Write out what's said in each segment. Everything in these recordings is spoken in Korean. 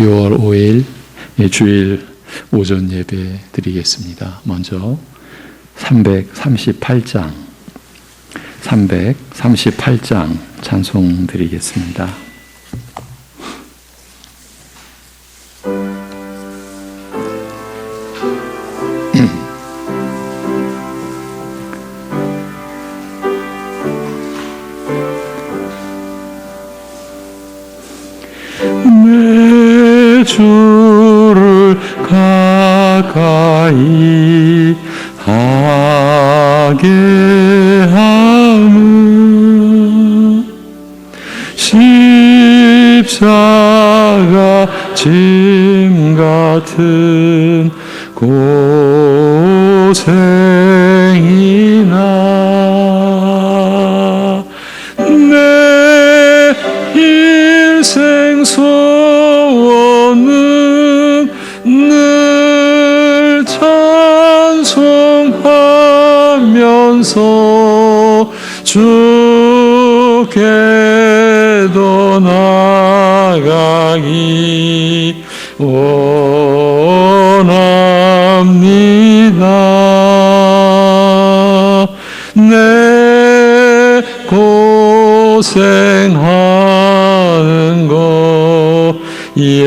6월 5일 주일 오전 예배 드리겠습니다. 먼저 338장 찬송 드리겠습니다. 내 주를 가까이 하게 하는 십자가 짐 같은 고생이나 내 인생 소원은 늘 찬송하면서 주께도 나가기 원합니다. 내 고생하는 것 옛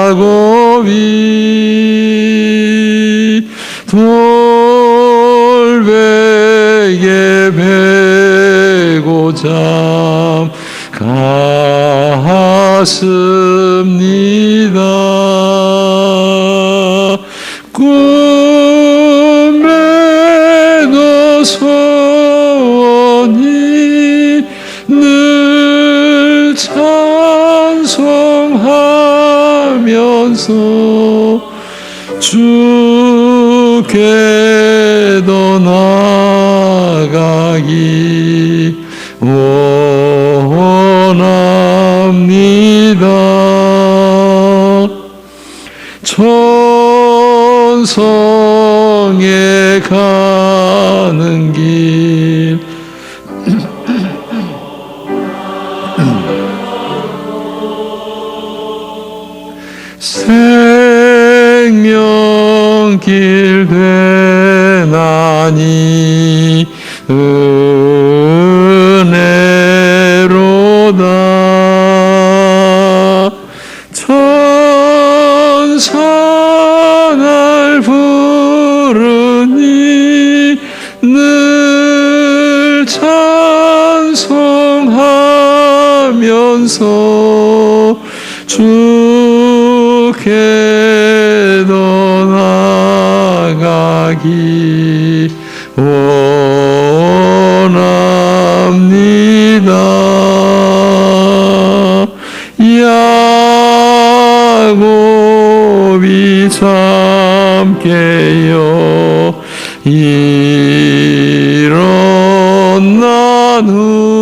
야곱이 돌베개 베고 잠 갔습니다. 꿈에도 소원이 늘 찬송하면서 주께도 나가기 원합니다. 천성에 가는 길 생명길 되나니 은혜로다. 천사 날 부르니 늘 찬송하면서 주께도 나가기 원합니다. 야곱이 참깨여 일어난 후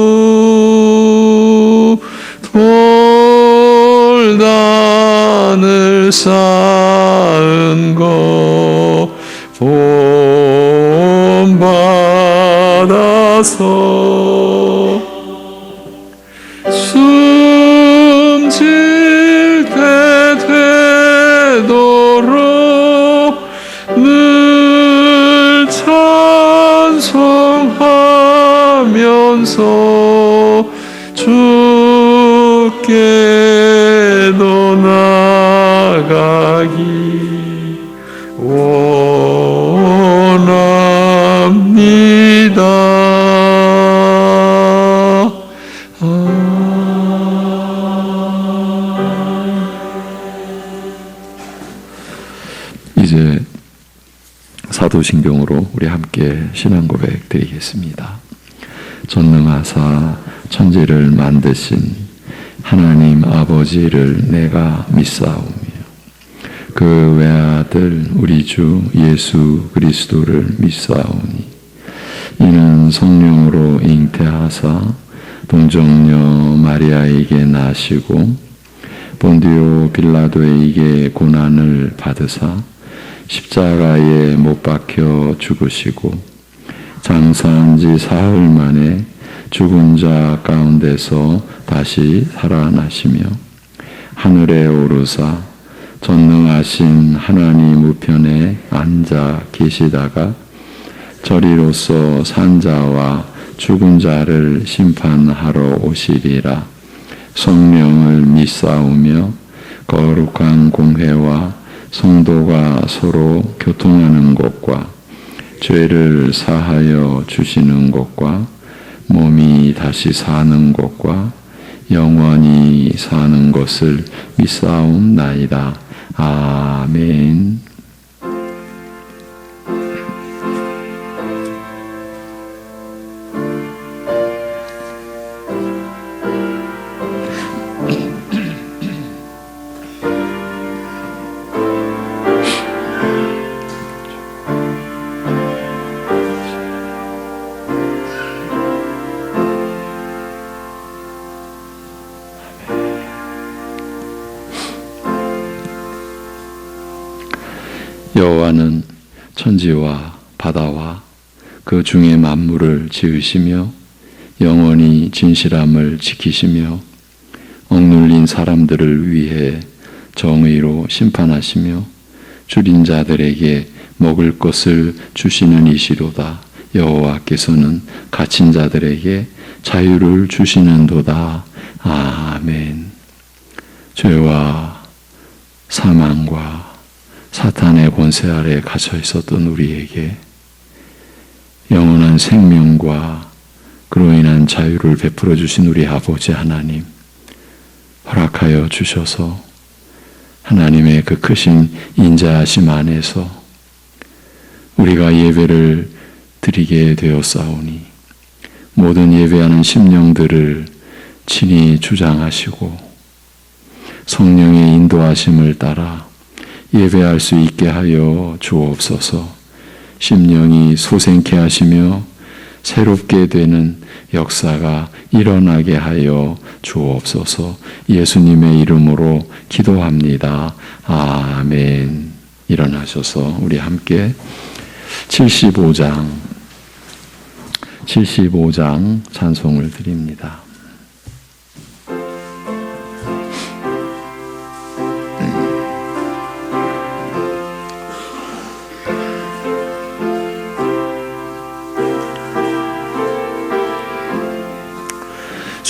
돌단을 쌓은 것 본받아서 숨질 때 되도록 늘 찬송하면서 주께도 나가기 원합니다. 이제 사도신경으로 우리 함께 신앙 고백 드리겠습니다. 전능하사 천지를 만드신 하나님 아버지를 내가 믿사오며 그 외아들 우리 주 예수 그리스도를 믿사오니 이는 성령으로 잉태하사 동정녀 마리아에게 나시고 본디오 빌라도에게 고난을 받으사 십자가에 못 박혀 죽으시고 장사한 지 사흘 만에 죽은 자 가운데서 다시 살아나시며 하늘에 오르사 전능하신 하나님 우편에 앉아 계시다가 저리로서 산자와 죽은 자를 심판하러 오시리라. 성령을 믿사오며 거룩한 공회와 성도가 서로 교통하는 것과 죄를 사하여 주시는 것과 몸이 다시 사는 것과 영원히 사는 것을 믿사옵나이다. 아멘. 여호와는 천지와 바다와 그 중에 만물을 지으시며 영원히 진실함을 지키시며 억눌린 사람들을 위해 정의로 심판하시며 줄인 자들에게 먹을 것을 주시는 이시로다. 여호와께서는 갇힌 자들에게 자유를 주시는도다. 아멘. 죄와 사망과 사탄의 권세 아래 갇혀 있었던 우리에게 영원한 생명과 그로 인한 자유를 베풀어 주신 우리 아버지 하나님, 허락하여 주셔서 하나님의 그 크신 인자하심 안에서 우리가 예배를 드리게 되었사오니 모든 예배하는 심령들을 친히 주장하시고 성령의 인도하심을 따라 예배할 수 있게 하여 주옵소서. 심령이 소생케 하시며 새롭게 되는 역사가 일어나게 하여 주옵소서. 예수님의 이름으로 기도합니다. 아멘. 일어나셔서 우리 함께 75장 찬송을 드립니다.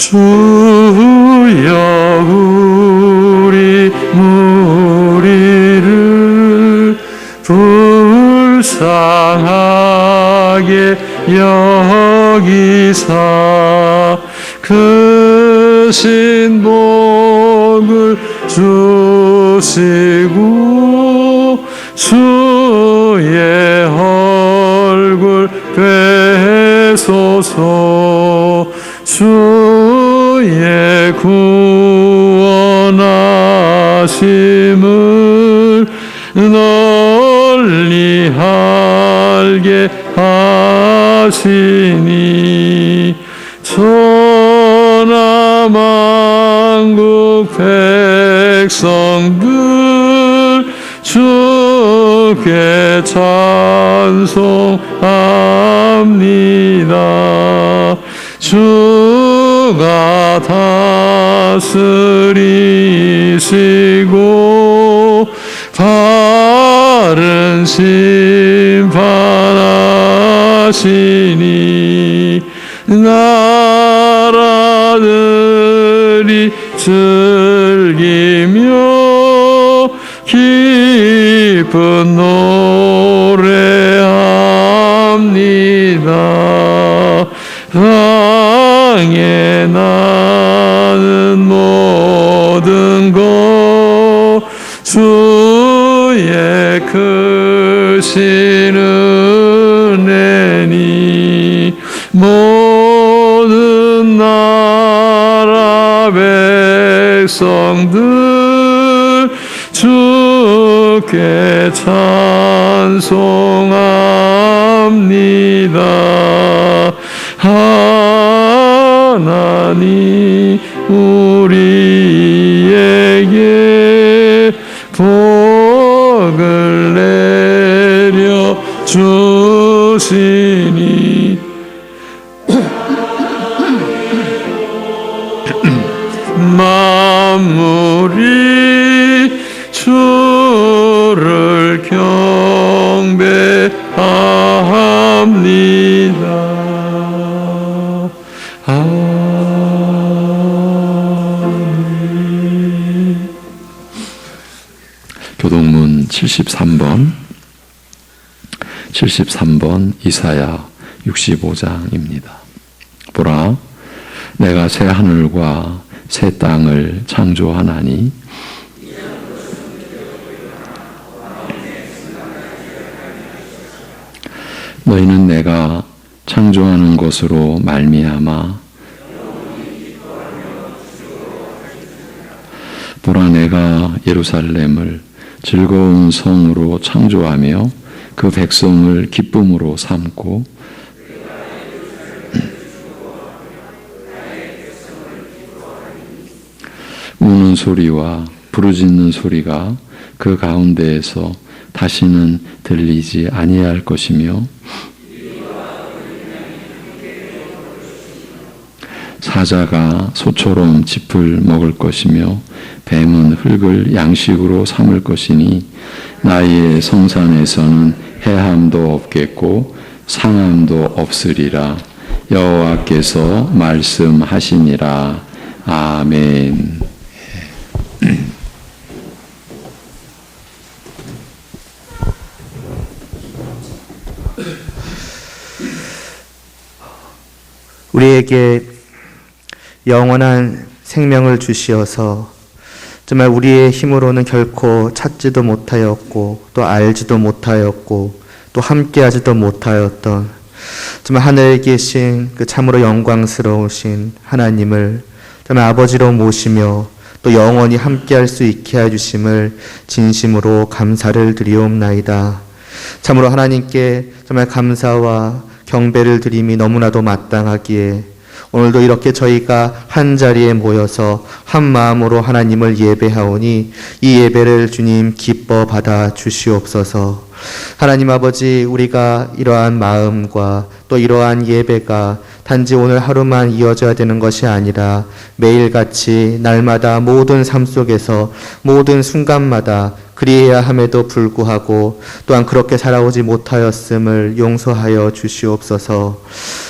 주여 우리 무리를 불쌍하게 여기사 크신 복을 주시고 주의 얼굴 뵈소서. 주의 구원하심을 널리 알게 하시니 천하만국 백성들 주께 찬송합니다. 주가 다스리시고 바른 심판하시니 나라들이 즐기며 기쁜 노래합니다. 땅에 나는 모든 것 주의 크신 은혜니 모든 나라 백성들 주께 찬송합니다. 하나님 우리에게 복을 내려 주시니 만물이 73번 이사야 65장입니다. 보라, 내가 새 하늘과 새 땅을 창조하나니 너희는 내가 창조하는 것으로 말미암아 보라, 내가 예루살렘을 즐거운 성으로 창조하며 그 백성을 기쁨으로 삼고 우는 소리와 부르짖는 소리가 그 가운데에서 다시는 들리지 아니할 것이며 사자가 소처럼 짚을 먹을 것이며 뱀은 흙을 양식으로 삼을 것이니 나의 성산에서는 해함도 없겠고 상함도 없으리라. 여호와께서 말씀하시니라. 아멘. 우리에게 영원한 생명을 주시어서 정말 우리의 힘으로는 결코 찾지도 못하였고 또 알지도 못하였고 또 함께하지도 못하였던 정말 하늘에 계신 그 참으로 영광스러우신 하나님을 정말 아버지로 모시며 또 영원히 함께할 수 있게 해주심을 진심으로 감사를 드리옵나이다. 참으로 하나님께 정말 감사와 경배를 드림이 너무나도 마땅하기에 오늘도 이렇게 저희가 한 자리에 모여서 한 마음으로 하나님을 예배하오니 이 예배를 주님 기뻐 받아 주시옵소서. 하나님 아버지, 우리가 이러한 마음과 또 이러한 예배가 단지 오늘 하루만 이어져야 되는 것이 아니라 매일같이 날마다 모든 삶 속에서 모든 순간마다 그리해야 함에도 불구하고 또한 그렇게 살아오지 못하였음을 용서하여 주시옵소서.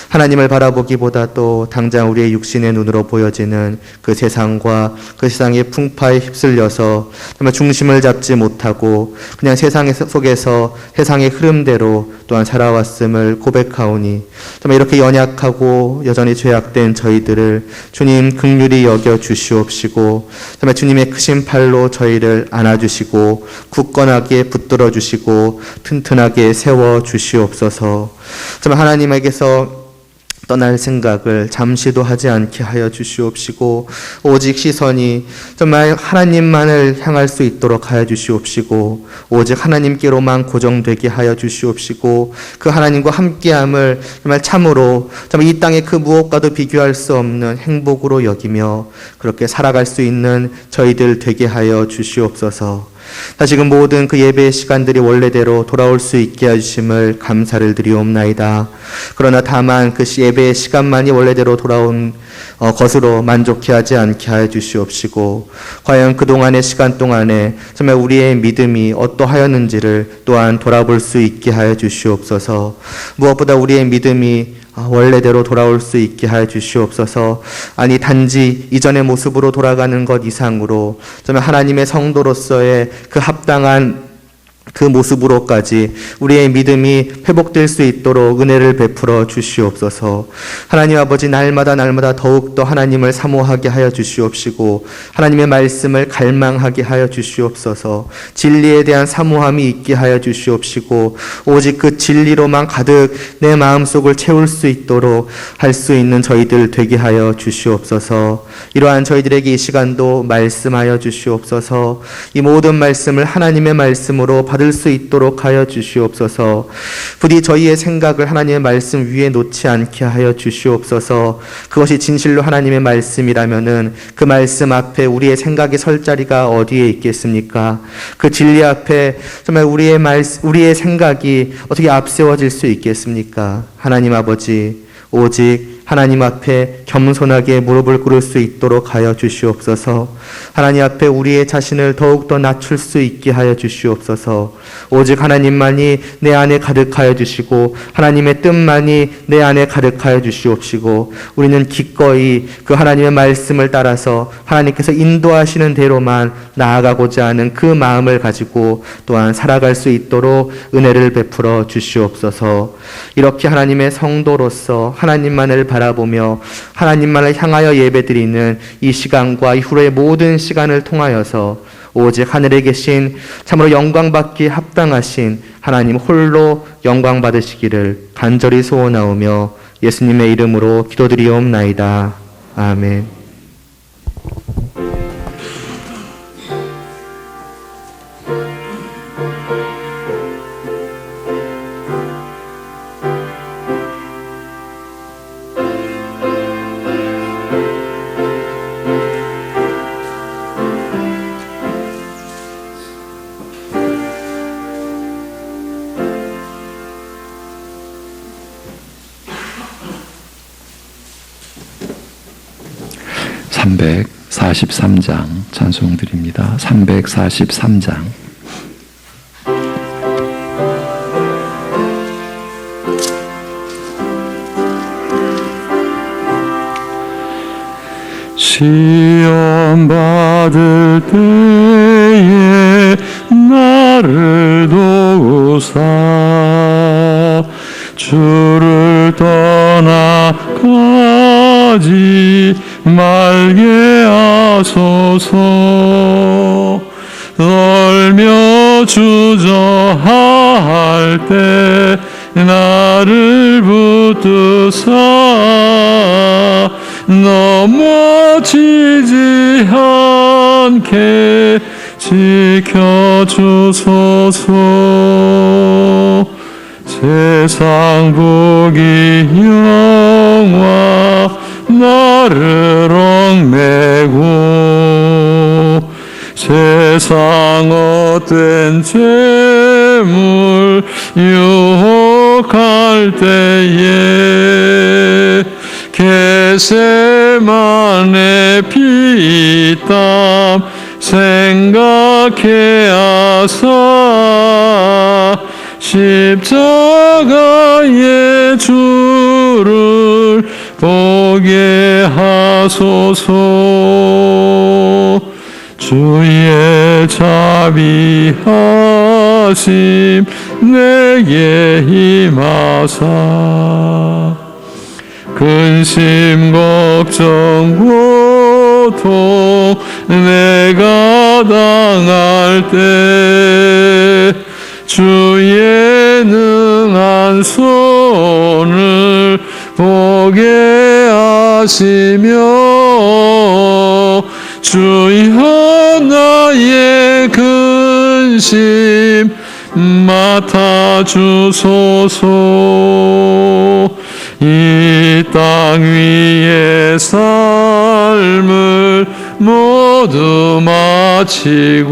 하나님을 바라보기보다 또 당장 우리의 육신의 눈으로 보여지는 그 세상과 그 세상의 풍파에 휩쓸려서 정말 중심을 잡지 못하고 그냥 세상 속에서 세상의 흐름대로 또한 살아왔음을 고백하오니 정말 이렇게 연약하고 여전히 죄악된 저희들을 주님 긍휼히 여겨 주시옵시고 정말 주님의 크신 팔로 저희를 안아주시고 굳건하게 붙들어 주시고 튼튼하게 세워 주시옵소서. 정말 하나님에게서 떠날 생각을 잠시도 하지 않게 하여 주시옵시고 오직 시선이 정말 하나님만을 향할 수 있도록 하여 주시옵시고 오직 하나님께로만 고정되게 하여 주시옵시고 그 하나님과 함께함을 정말 참으로 정말 이 땅의 그 무엇과도 비교할 수 없는 행복으로 여기며 그렇게 살아갈 수 있는 저희들 되게 하여 주시옵소서. 다시금 모든 그 예배의 시간들이 원래대로 돌아올 수 있게 해주심을 감사를 드리옵나이다. 그러나 다만 그 예배의 시간만이 원래대로 돌아온 것으로 만족해 하지 않게 하여 주시옵시고 과연 그동안의 시간 동안에 정말 우리의 믿음이 어떠하였는지를 또한 돌아볼 수 있게 하여 주시옵소서. 무엇보다 우리의 믿음이 원래대로 돌아올 수 있게 하여 주시옵소서. 아니 단지 이전의 모습으로 돌아가는 것 이상으로 정말 하나님의 성도로서의 그 합당한 그 모습으로까지 우리의 믿음이 회복될 수 있도록 은혜를 베풀어 주시옵소서. 하나님 아버지, 날마다 더욱더 하나님을 사모하게 하여 주시옵시고 하나님의 말씀을 갈망하게 하여 주시옵소서. 진리에 대한 사모함이 있게 하여 주시옵시고 오직 그 진리로만 가득 내 마음속을 채울 수 있도록 할 수 있는 저희들 되게 하여 주시옵소서. 이러한 저희들에게 이 시간도 말씀하여 주시옵소서. 이 모든 말씀을 하나님의 말씀으로 받을 수 있도록 하여 주시옵소서. 부디 저희의 생각을 하나님의 말씀 위에 놓지 않게 하여 주시옵소서. 그것이 진실로 하나님의 말씀이라면은 그 말씀 앞에 우리의 생각이 설 자리가 어디에 있겠습니까? 그 진리 앞에 정말 우리의 생각이 어떻게 앞세워질 수 있겠습니까? 하나님 아버지, 오직 하나님 앞에 겸손하게 무릎을 꿇을 수 있도록 하여 주시옵소서. 하나님 앞에 우리의 자신을 더욱더 낮출 수 있게 하여 주시옵소서. 오직 하나님만이 내 안에 가득하여 주시고 하나님의 뜻만이 내 안에 가득하여 주시옵시고 우리는 기꺼이 그 하나님의 말씀을 따라서 하나님께서 인도하시는 대로만 나아가고자 하는 그 마음을 가지고 또한 살아갈 수 있도록 은혜를 베풀어 주시옵소서. 이렇게 하나님의 성도로서 하나님만을 바라보며 하나님만을 향하여 예배드리는 이 시간과 이후로의 모든 시간을 통하여서 오직 하늘에 계신 참으로 영광받기 합당하신 하나님 홀로 영광 받으시기를 간절히 소원하오며 예수님의 이름으로 기도드리옵나이다. 아멘. (343장) 찬송 드립니다. 343장. 시험 받을 때에 나를 도우사 주를 떠나가지 말게 하소서. 떨며 주저할 때 나를 붙드사 넘어지지 않게 지켜주소서. 세상 복이 영화 나를 얽매고 세상 헛된 재물 유혹할 때에 겟세마네 피땀 생각해 하사 십자가의 주를 보게 하소서. 주의 자비하심 내게 임하사 근심 걱정 고통 내가 당할 때 주의 능한 손을 보게 하시며 주여 나의 근심 맡아주소서. 이 땅 위의 삶을 모두 마치고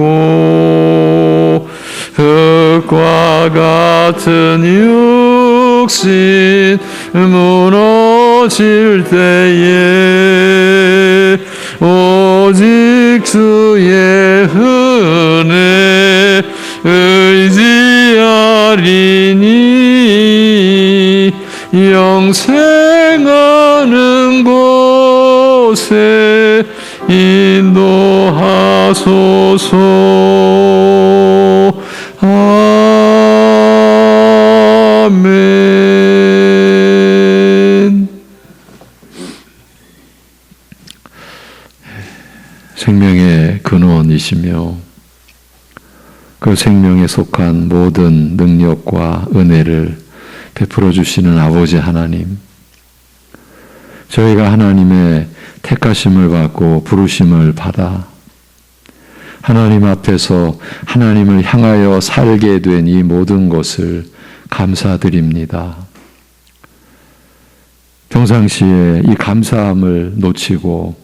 흙과 같은 육신 무너질 때에 오직 주의 은혜 의지하리니 영생하는 곳에 인도하소서. 아멘. 생명의 근원이시며 그 생명에 속한 모든 능력과 은혜를 베풀어 주시는 아버지 하나님, 저희가 하나님의 택하심을 받고 부르심을 받아 하나님 앞에서 하나님을 향하여 살게 된 이 모든 것을 감사드립니다. 평상시에 이 감사함을 놓치고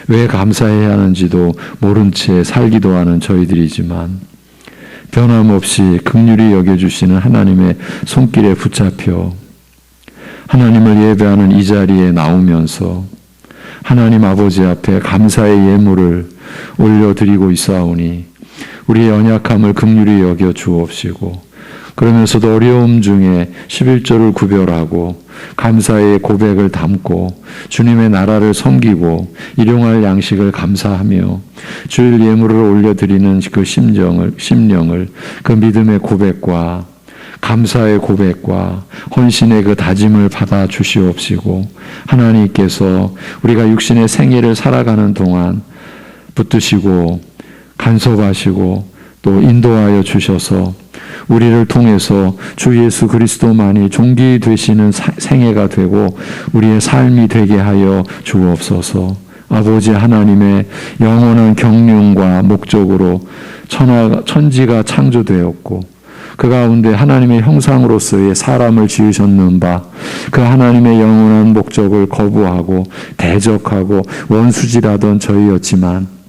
왜 감사해야 하는지도 모른 채 살기도 하는 저희들이지만 변함없이 긍휼히 여겨주시는 하나님의 손길에 붙잡혀 하나님을 예배하는 이 자리에 나오면서 하나님 아버지 앞에 감사의 예물을 올려드리고 있사오니 우리의 연약함을 긍휼히 여겨 주옵시고, 그러면서도 어려움 중에 11조를 구별하고 감사의 고백을 담고 주님의 나라를 섬기고 일용할 양식을 감사하며 주일 예물을 올려드리는 그 심령을 그 믿음의 고백과 감사의 고백과 헌신의 그 다짐을 받아 주시옵시고, 하나님께서 우리가 육신의 생애를 살아가는 동안 붙드시고 간섭하시고 또 인도하여 주셔서 우리를 통해서 주 예수 그리스도만이 종기 되시는 생애가 되고 우리의 삶이 되게 하여 주옵소서. 아버지 하나님의 영원한 경륜과 목적으로 천지가 창조되었고 그 가운데 하나님의 형상으로서의 사람을 지으셨는 바 그 하나님의 영원한 목적을 거부하고 대적하고 원수질하던 저희였지만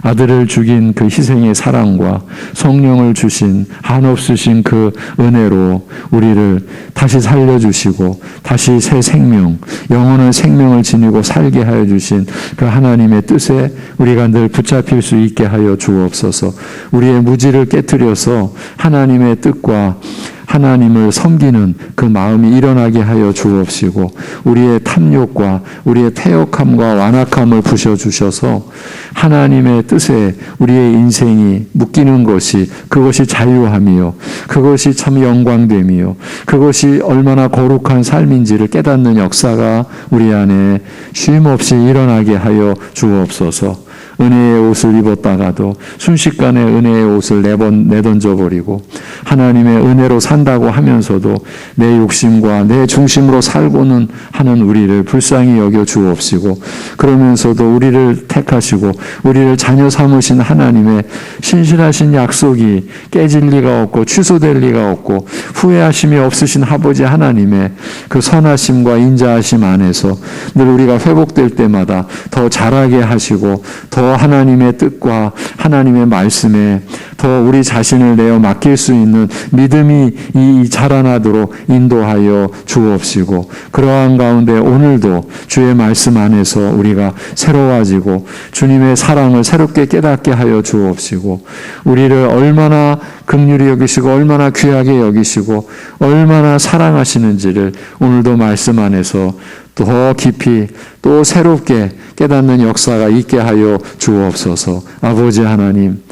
아들을 죽인 그 희생의 사랑과 성령을 주신 한없으신 그 은혜로 우리를 다시 살려주시고 다시 새 생명, 영원한 생명을 지니고 살게 하여 주신 그 하나님의 뜻에 우리가 늘 붙잡힐 수 있게 하여 주옵소서. 우리의 무지를 깨트려서 하나님의 뜻과 하나님을 섬기는 그 마음이 일어나게 하여 주옵시고, 우리의 탐욕과 우리의 패역함과 완악함을 부셔주셔서 하나님의 뜻에 우리의 인생이 묶이는 것이, 그것이 자유함이요 그것이 참 영광됨이요 그것이 얼마나 거룩한 삶인지를 깨닫는 역사가 우리 안에 쉼없이 일어나게 하여 주옵소서. 은혜의 옷을 입었다가도 순식간에 은혜의 옷을 내던져버리고 하나님의 은혜로 산다고 하면서도 내 욕심과 내 중심으로 살고는 하는 우리를 불쌍히 여겨 주옵시고, 그러면서도 우리를 택하시고 우리를 자녀 삼으신 하나님의 신실하신 약속이 깨질 리가 없고 취소될 리가 없고 후회하심이 없으신 아버지 하나님의 그 선하심과 인자하심 안에서 늘 우리가 회복될 때마다 더 자라게 하시고 더 하나님의 뜻과 하나님의 말씀에 더 우리 자신을 내어 맡길 수 있는 믿음이 이 자라나도록 인도하여 주옵시고, 그러한 가운데 오늘도 주의 말씀 안에서 우리가 새로워지고 주님의 사랑을 새롭게 깨닫게 하여 주옵시고, 우리를 얼마나 긍휼히 여기시고 얼마나 귀하게 여기시고 얼마나 사랑하시는지를 오늘도 말씀 안에서 더 깊이 또 새롭게 깨닫는 역사가 있게 하여 주옵소서. 아버지 하나님,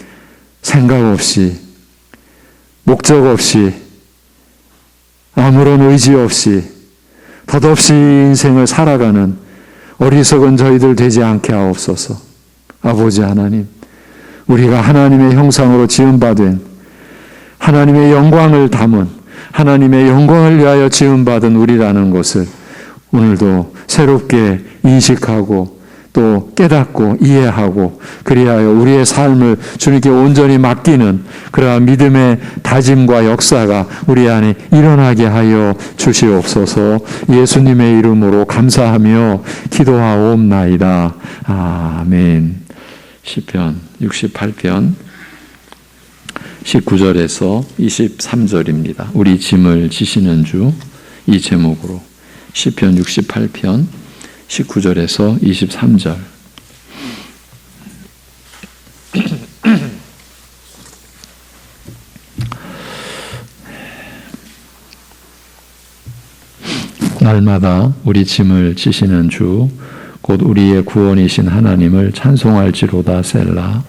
생각 없이 목적 없이 아무런 의지 없이 덧없이 인생을 살아가는 어리석은 저희들 되지 않게 하옵소서. 아버지 하나님, 우리가 하나님의 형상으로 지음받은 하나님의 영광을 담은 하나님의 영광을 위하여 지음받은 우리라는 것을 오늘도 새롭게 인식하고 또 깨닫고 이해하고 그리하여 우리의 삶을 주님께 온전히 맡기는 그러한 믿음의 다짐과 역사가 우리 안에 일어나게 하여 주시옵소서. 예수님의 이름으로 감사하며 기도하옵나이다. 아멘. 시편 68편 19절에서 23절입니다. 우리 짐을 지시는 주, 이 제목으로 시편 68편 19절에서 23절. 날마다 우리 짐을 지시는 주, 곧 우리의 구원이신 하나님을 찬송할지로다. 셀라.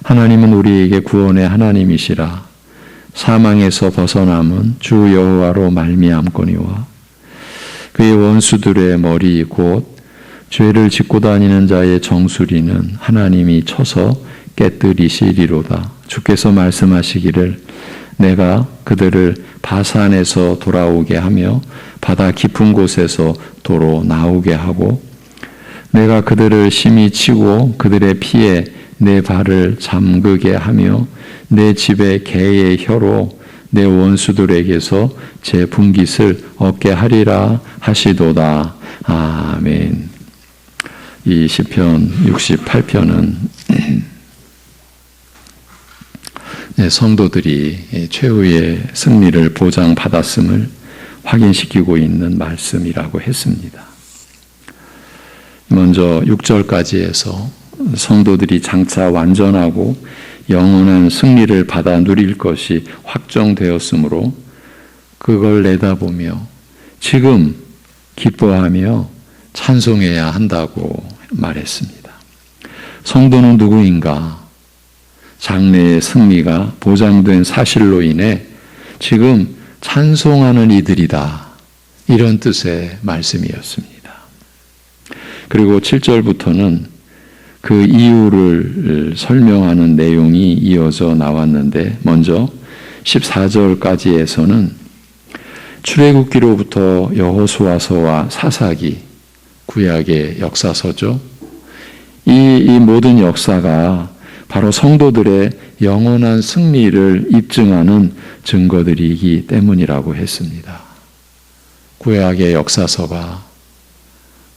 하나님은 우리에게 구원의 하나님이시라. 사망에서 벗어남은 주 여호와로 말미암거니와 그의 원수들의 머리 곧 죄를 짓고 다니는 자의 정수리는 하나님이 쳐서 깨뜨리시리로다. 주께서 말씀하시기를 내가 그들을 바산에서 돌아오게 하며 바다 깊은 곳에서 도로 나오게 하고 내가 그들을 심히 치고 그들의 피에 내 발을 잠그게 하며 내 집의 개의 혀로 내 원수들에게서 제 분깃을 얻게 하리라 하시도다. 아멘. 이 시편 68편은 성도들이 최후의 승리를 보장받았음을 확인시키고 있는 말씀이라고 했습니다. 먼저 6절까지 해서 성도들이 장차 완전하고 영원한 승리를 받아 누릴 것이 확정되었으므로 그걸 내다보며 지금 기뻐하며 찬송해야 한다고 말했습니다. 성도는 누구인가? 장래의 승리가 보장된 사실로 인해 지금 찬송하는 이들이다. 이런 뜻의 말씀이었습니다. 그리고 7절부터는 그 이유를 설명하는 내용이 이어져 나왔는데 먼저 14절까지에서는 출애굽기로부터 여호수아서와 사사기, 구약의 역사서죠. 이 모든 역사가 바로 성도들의 영원한 승리를 입증하는 증거들이기 때문이라고 했습니다. 구약의 역사서가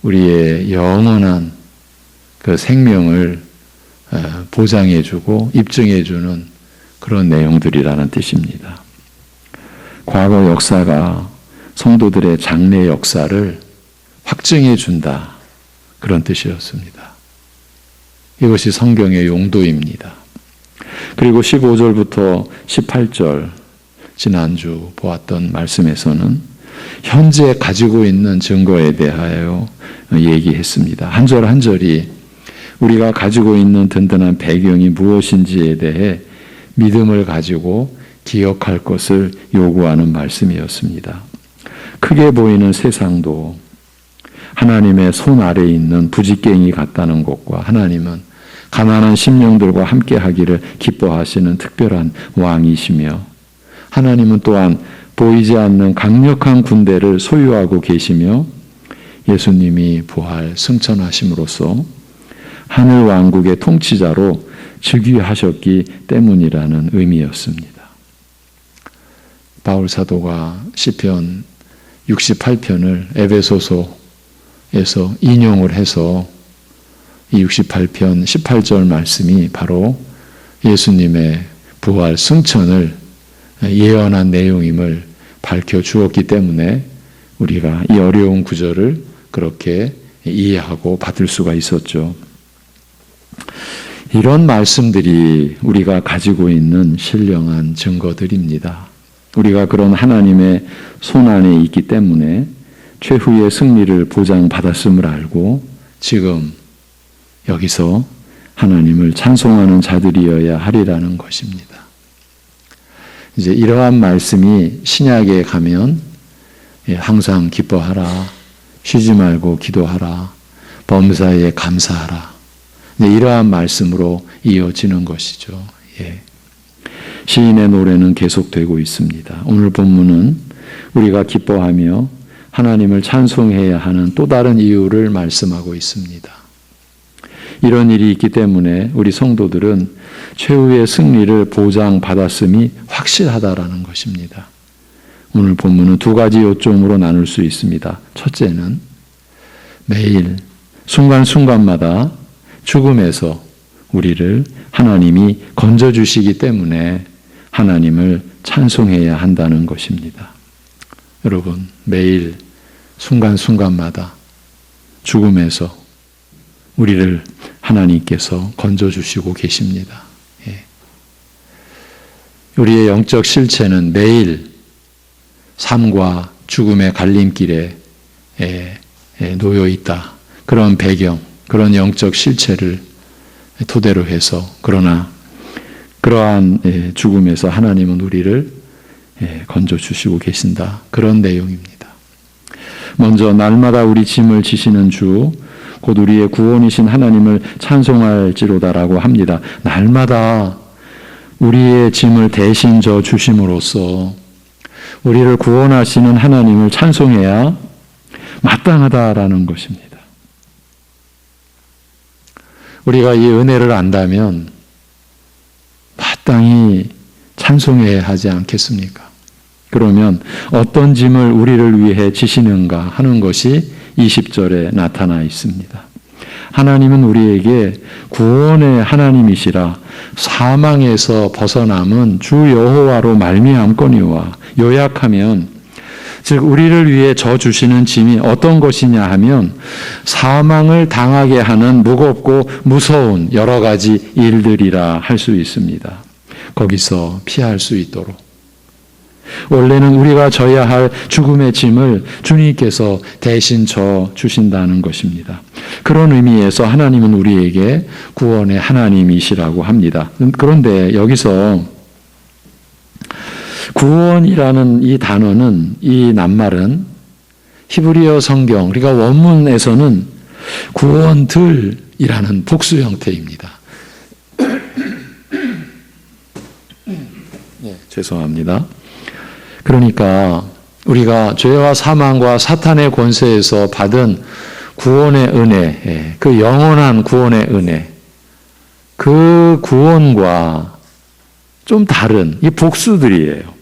우리의 영원한 그 생명을 보장해주고 입증해주는 그런 내용들이라는 뜻입니다. 과거 역사가 성도들의 장래 역사를 확증해준다. 그런 뜻이었습니다. 이것이 성경의 용도입니다. 그리고 15절부터 18절 지난주 보았던 말씀에서는 현재 가지고 있는 증거에 대하여 얘기했습니다. 한 절 한 절이 우리가 가지고 있는 든든한 배경이 무엇인지에 대해 믿음을 가지고 기억할 것을 요구하는 말씀이었습니다. 크게 보이는 세상도 하나님의 손 아래에 있는 부지깽이 같다는 것과 하나님은 가난한 심령들과 함께 하기를 기뻐하시는 특별한 왕이시며 하나님은 또한 보이지 않는 강력한 군대를 소유하고 계시며 예수님이 부활 승천하심으로써 하늘 왕국의 통치자로 즉위하셨기 때문이라는 의미였습니다. 바울 사도가 시편 68편을 에베소서에서 인용을 해서 이 68편 18절 말씀이 바로 예수님의 부활 승천을 예언한 내용임을 밝혀주었기 때문에 우리가 이 어려운 구절을 그렇게 이해하고 받을 수가 있었죠. 이런 말씀들이 우리가 가지고 있는 신령한 증거들입니다. 우리가 그런 하나님의 손 안에 있기 때문에 최후의 승리를 보장받았음을 알고 지금 여기서 하나님을 찬송하는 자들이어야 하리라는 것입니다. 이제 이러한 말씀이 신약에 가면 항상 기뻐하라, 쉬지 말고 기도하라, 범사에 감사하라. 이러한 말씀으로 이어지는 것이죠. 예. 시인의 노래는 계속되고 있습니다. 오늘 본문은 우리가 기뻐하며 하나님을 찬송해야 하는 또 다른 이유를 말씀하고 있습니다. 이런 일이 있기 때문에 우리 성도들은 최후의 승리를 보장받았음이 확실하다라는 것입니다. 오늘 본문은 두 가지 요점으로 나눌 수 있습니다. 첫째는 매일 순간순간마다 죽음에서 우리를 하나님이 건져주시기 때문에 하나님을 찬송해야 한다는 것입니다. 여러분, 매일 순간순간마다 죽음에서 우리를 하나님께서 건져주시고 계십니다. 예. 우리의 영적 실체는 매일 삶과 죽음의 갈림길에 놓여 있다. 그런 배경, 그런 영적 실체를 토대로 해서 그러한 죽음에서 하나님은 우리를 건져주시고 계신다. 그런 내용입니다. 먼저 날마다 우리 짐을 지시는 주, 곧 우리의 구원이신 하나님을 찬송할지로다라고 합니다. 날마다 우리의 짐을 대신 져 주심으로써 우리를 구원하시는 하나님을 찬송해야 마땅하다라는 것입니다. 우리가 이 은혜를 안다면 마땅히 찬송해야 하지 않겠습니까? 그러면 어떤 짐을 우리를 위해 지시는가 하는 것이 20절에 나타나 있습니다. 하나님은 우리에게 구원의 하나님이시라 사망에서 벗어남은 주 여호와로 말미암거니와 요약하면 즉 우리를 위해 져 주시는 짐이 어떤 것이냐 하면 사망을 당하게 하는 무겁고 무서운 여러 가지 일들이라 할 수 있습니다. 거기서 피할 수 있도록. 원래는 우리가 져야 할 죽음의 짐을 주님께서 대신 져 주신다는 것입니다. 그런 의미에서 하나님은 우리에게 구원의 하나님이시라고 합니다. 그런데 여기서 구원이라는 이 단어는, 이 낱말은 히브리어 성경, 그러니까 원문에서는 구원들이라는 복수 형태입니다. 죄송합니다. 그러니까 우리가 죄와 사망과 사탄의 권세에서 받은 구원의 은혜, 그 영원한 구원의 은혜, 그 구원과 좀 다른 이 복수들이에요.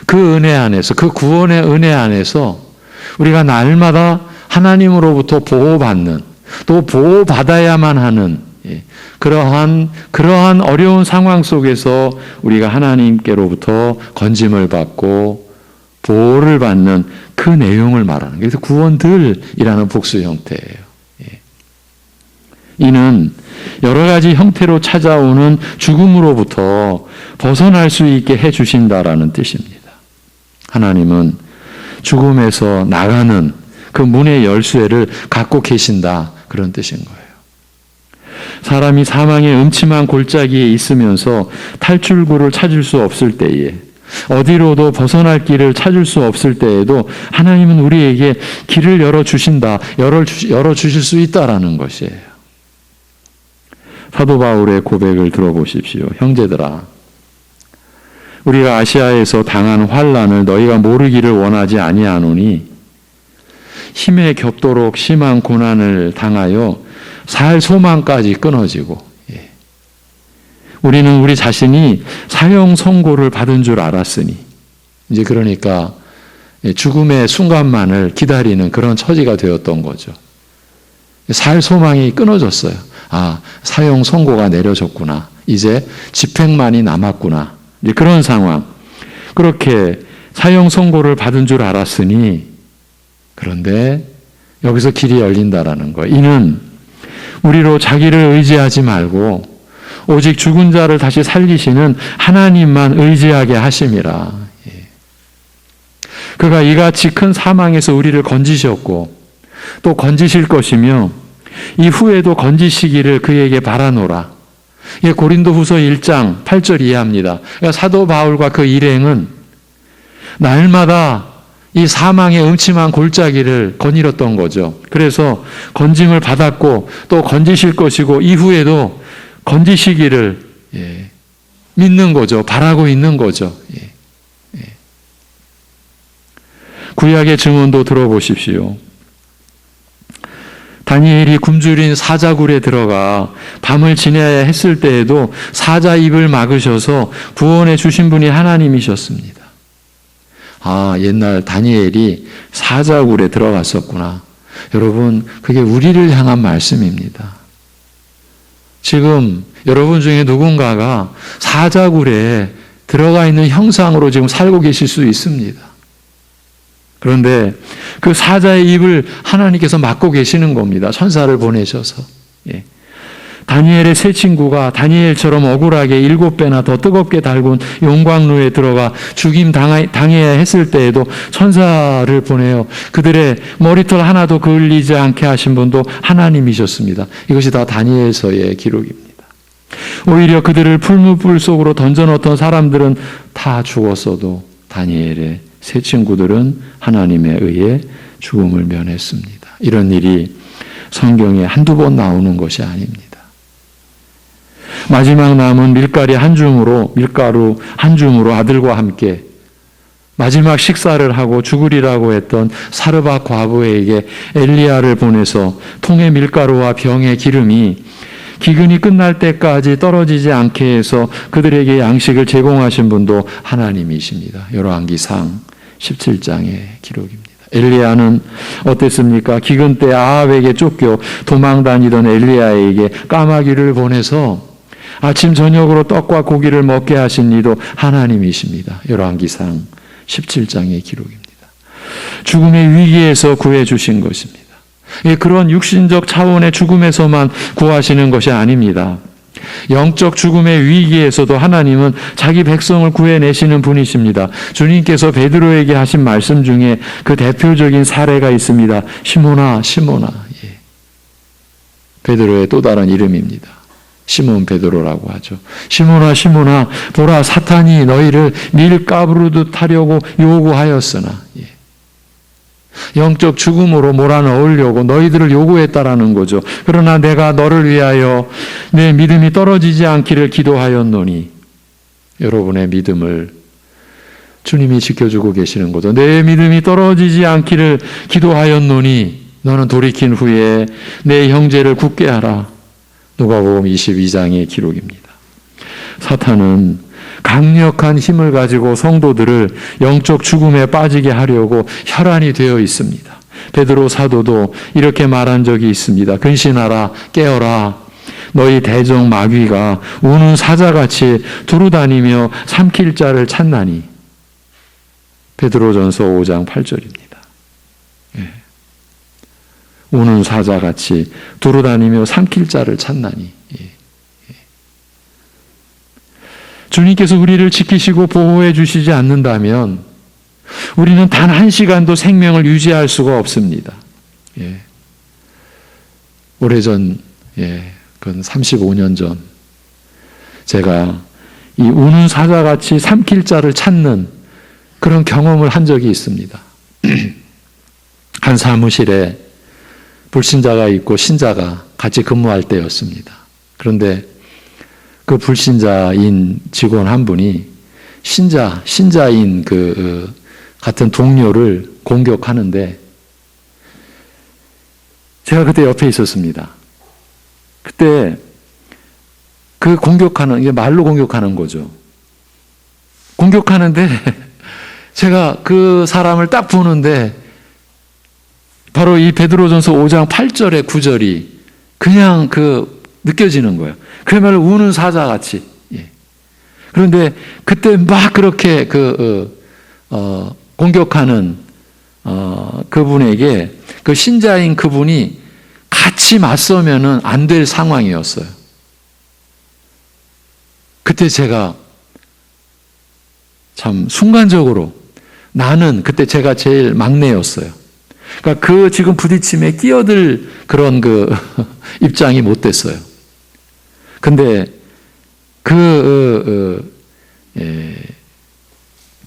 그 은혜 안에서, 그 구원의 은혜 안에서 우리가 날마다 하나님으로부터 보호받는, 또 보호받아야만 하는 그러한 어려운 상황 속에서 우리가 하나님께로부터 건짐을 받고 보호를 받는 그 내용을 말하는, 그래서 구원들이라는 복수 형태예요. 이는 여러 가지 형태로 찾아오는 죽음으로부터 벗어날 수 있게 해주신다라는 뜻입니다. 하나님은 죽음에서 나가는 그 문의 열쇠를 갖고 계신다, 그런 뜻인 거예요. 사람이 사망의 음침한 골짜기에 있으면서 탈출구를 찾을 수 없을 때에, 어디로도 벗어날 길을 찾을 수 없을 때에도 하나님은 우리에게 길을 열어주신다, 열어주실 수 있다라는 것이에요. 사도 바울의 고백을 들어보십시오. 형제들아, 우리가 아시아에서 당한 환난을 너희가 모르기를 원하지 아니하노니 힘에 겹도록 심한 고난을 당하여 살 소망까지 끊어지고, 우리는 우리 자신이 사형 선고를 받은 줄 알았으니, 이제 그러니까 죽음의 순간만을 기다리는 그런 처지가 되었던 거죠. 살 소망이 끊어졌어요. 아, 사형 선고가 내려졌구나. 이제 집행만이 남았구나. 이제 그런 상황. 그렇게 사형 선고를 받은 줄 알았으니, 그런데 여기서 길이 열린다라는 거예요. 이는 우리로 자기를 의지하지 말고 오직 죽은 자를 다시 살리시는 하나님만 의지하게 하심이라. 그가 이같이 큰 사망에서 우리를 건지셨고 또 건지실 것이며 이후에도 건지시기를 그에게 바라노라. 이게 고린도후서 1장 8절 이하입니다. 그러니까 사도 바울과 그 일행은 날마다 이 사망의 음침한 골짜기를 거닐었던 거죠. 그래서 건짐을 받았고 또 건지실 것이고 이후에도 건지시기를 믿는 거죠. 바라고 있는 거죠. 구약의 증언도 들어보십시오. 다니엘이 굶주린 사자굴에 들어가 밤을 지내야 했을 때에도 사자 입을 막으셔서 구원해 주신 분이 하나님이셨습니다. 아, 옛날 다니엘이 사자굴에 들어갔었구나. 여러분, 그게 우리를 향한 말씀입니다. 지금 여러분 중에 누군가가 사자굴에 들어가 있는 형상으로 지금 살고 계실 수 있습니다. 그런데 그 사자의 입을 하나님께서 막고 계시는 겁니다. 천사를 보내셔서. 다니엘의 세 친구가 다니엘처럼 억울하게 7배나 더 뜨겁게 달군 용광로에 들어가 죽임 당해야 했을 때에도 천사를 보내어 그들의 머리털 하나도 그을리지 않게 하신 분도 하나님이셨습니다. 이것이 다 다니엘서의 기록입니다. 오히려 그들을 풀무불 속으로 던져넣었던 사람들은 다 죽었어도 다니엘의 세 친구들은 하나님에 의해 죽음을 면했습니다. 이런 일이 성경에 한두 번 나오는 것이 아닙니다. 마지막 남은 밀가루 한 줌으로 아들과 함께 마지막 식사를 하고 죽으리라고 했던 사르밧 과부에게 엘리야를 보내서 통의 밀가루와 병의 기름이 기근이 끝날 때까지 떨어지지 않게 해서 그들에게 양식을 제공하신 분도 하나님이십니다. 열왕기상 17장의 기록입니다. 엘리야는 어땠습니까? 기근 때 아합에게 쫓겨 도망 다니던 엘리야에게 까마귀를 보내서 아침 저녁으로 떡과 고기를 먹게 하신 이도 하나님이십니다. 열왕기상 17장의 기록입니다. 죽음의 위기에서 구해 주신 것입니다. 그런 육신적 차원의 죽음에서만 구하시는 것이 아닙니다. 영적 죽음의 위기에서도 하나님은 자기 백성을 구해내시는 분이십니다. 주님께서 베드로에게 하신 말씀 중에 그 대표적인 사례가 있습니다. 시몬아, 시몬아. 베드로의 또 다른 이름입니다. 시몬 베드로라고 하죠. 시몬아, 시몬아, 보라, 사탄이 너희를 밀가부르듯 하려고 요구하였으나. 영적 죽음으로 몰아넣으려고 너희들을 요구했다라는 거죠. 그러나 내가 너를 위하여 내 믿음이 떨어지지 않기를 기도하였노니. 여러분의 믿음을 주님이 지켜주고 계시는 거죠. 내 믿음이 떨어지지 않기를 기도하였노니 너는 돌이킨 후에 내 형제를 굳게 하라. 누가복음 22장의 기록입니다. 사탄은 강력한 힘을 가지고 성도들을 영적 죽음에 빠지게 하려고 혈안이 되어 있습니다. 베드로 사도도 이렇게 말한 적이 있습니다. 근신하라, 깨어라. 너희 대적 마귀가 우는 사자같이 두루다니며 삼킬 자를 찾나니. 베드로전서 5장 8절입니다. 우는 사자같이 두루다니며 삼킬 자를 찾나니. 주님께서 우리를 지키시고 보호해 주시지 않는다면 우리는 단 한 시간도 생명을 유지할 수가 없습니다. 오래전, 그건 35년 전, 제가 이 우는 사자같이 삼킬 자를 찾는 그런 경험을 한 적이 있습니다. 한 사무실에 불신자가 있고 신자가 같이 근무할 때였습니다. 그런데 그 불신자인 직원 한 분이 신자인 같은 동료를 공격하는데 제가 그때 옆에 있었습니다. 그때 그 공격하는, 이게 말로 공격하는 거죠. 공격하는데 제가 그 사람을 딱 보는데 바로 이 베드로전서 5장 8절의 9절이 그냥 느껴지는 거예요. 그야말로 우는 사자같이. 그런데 그때 막 그렇게 공격하는 그분에게 그 신자인 그분이 같이 맞서면은 안 될 상황이었어요. 그때 제가 참 순간적으로 나는 그때 제가 제일 막내였어요. 그러니까 지금 부딪힘에 끼어들 그런 입장이 못 됐어요. 근데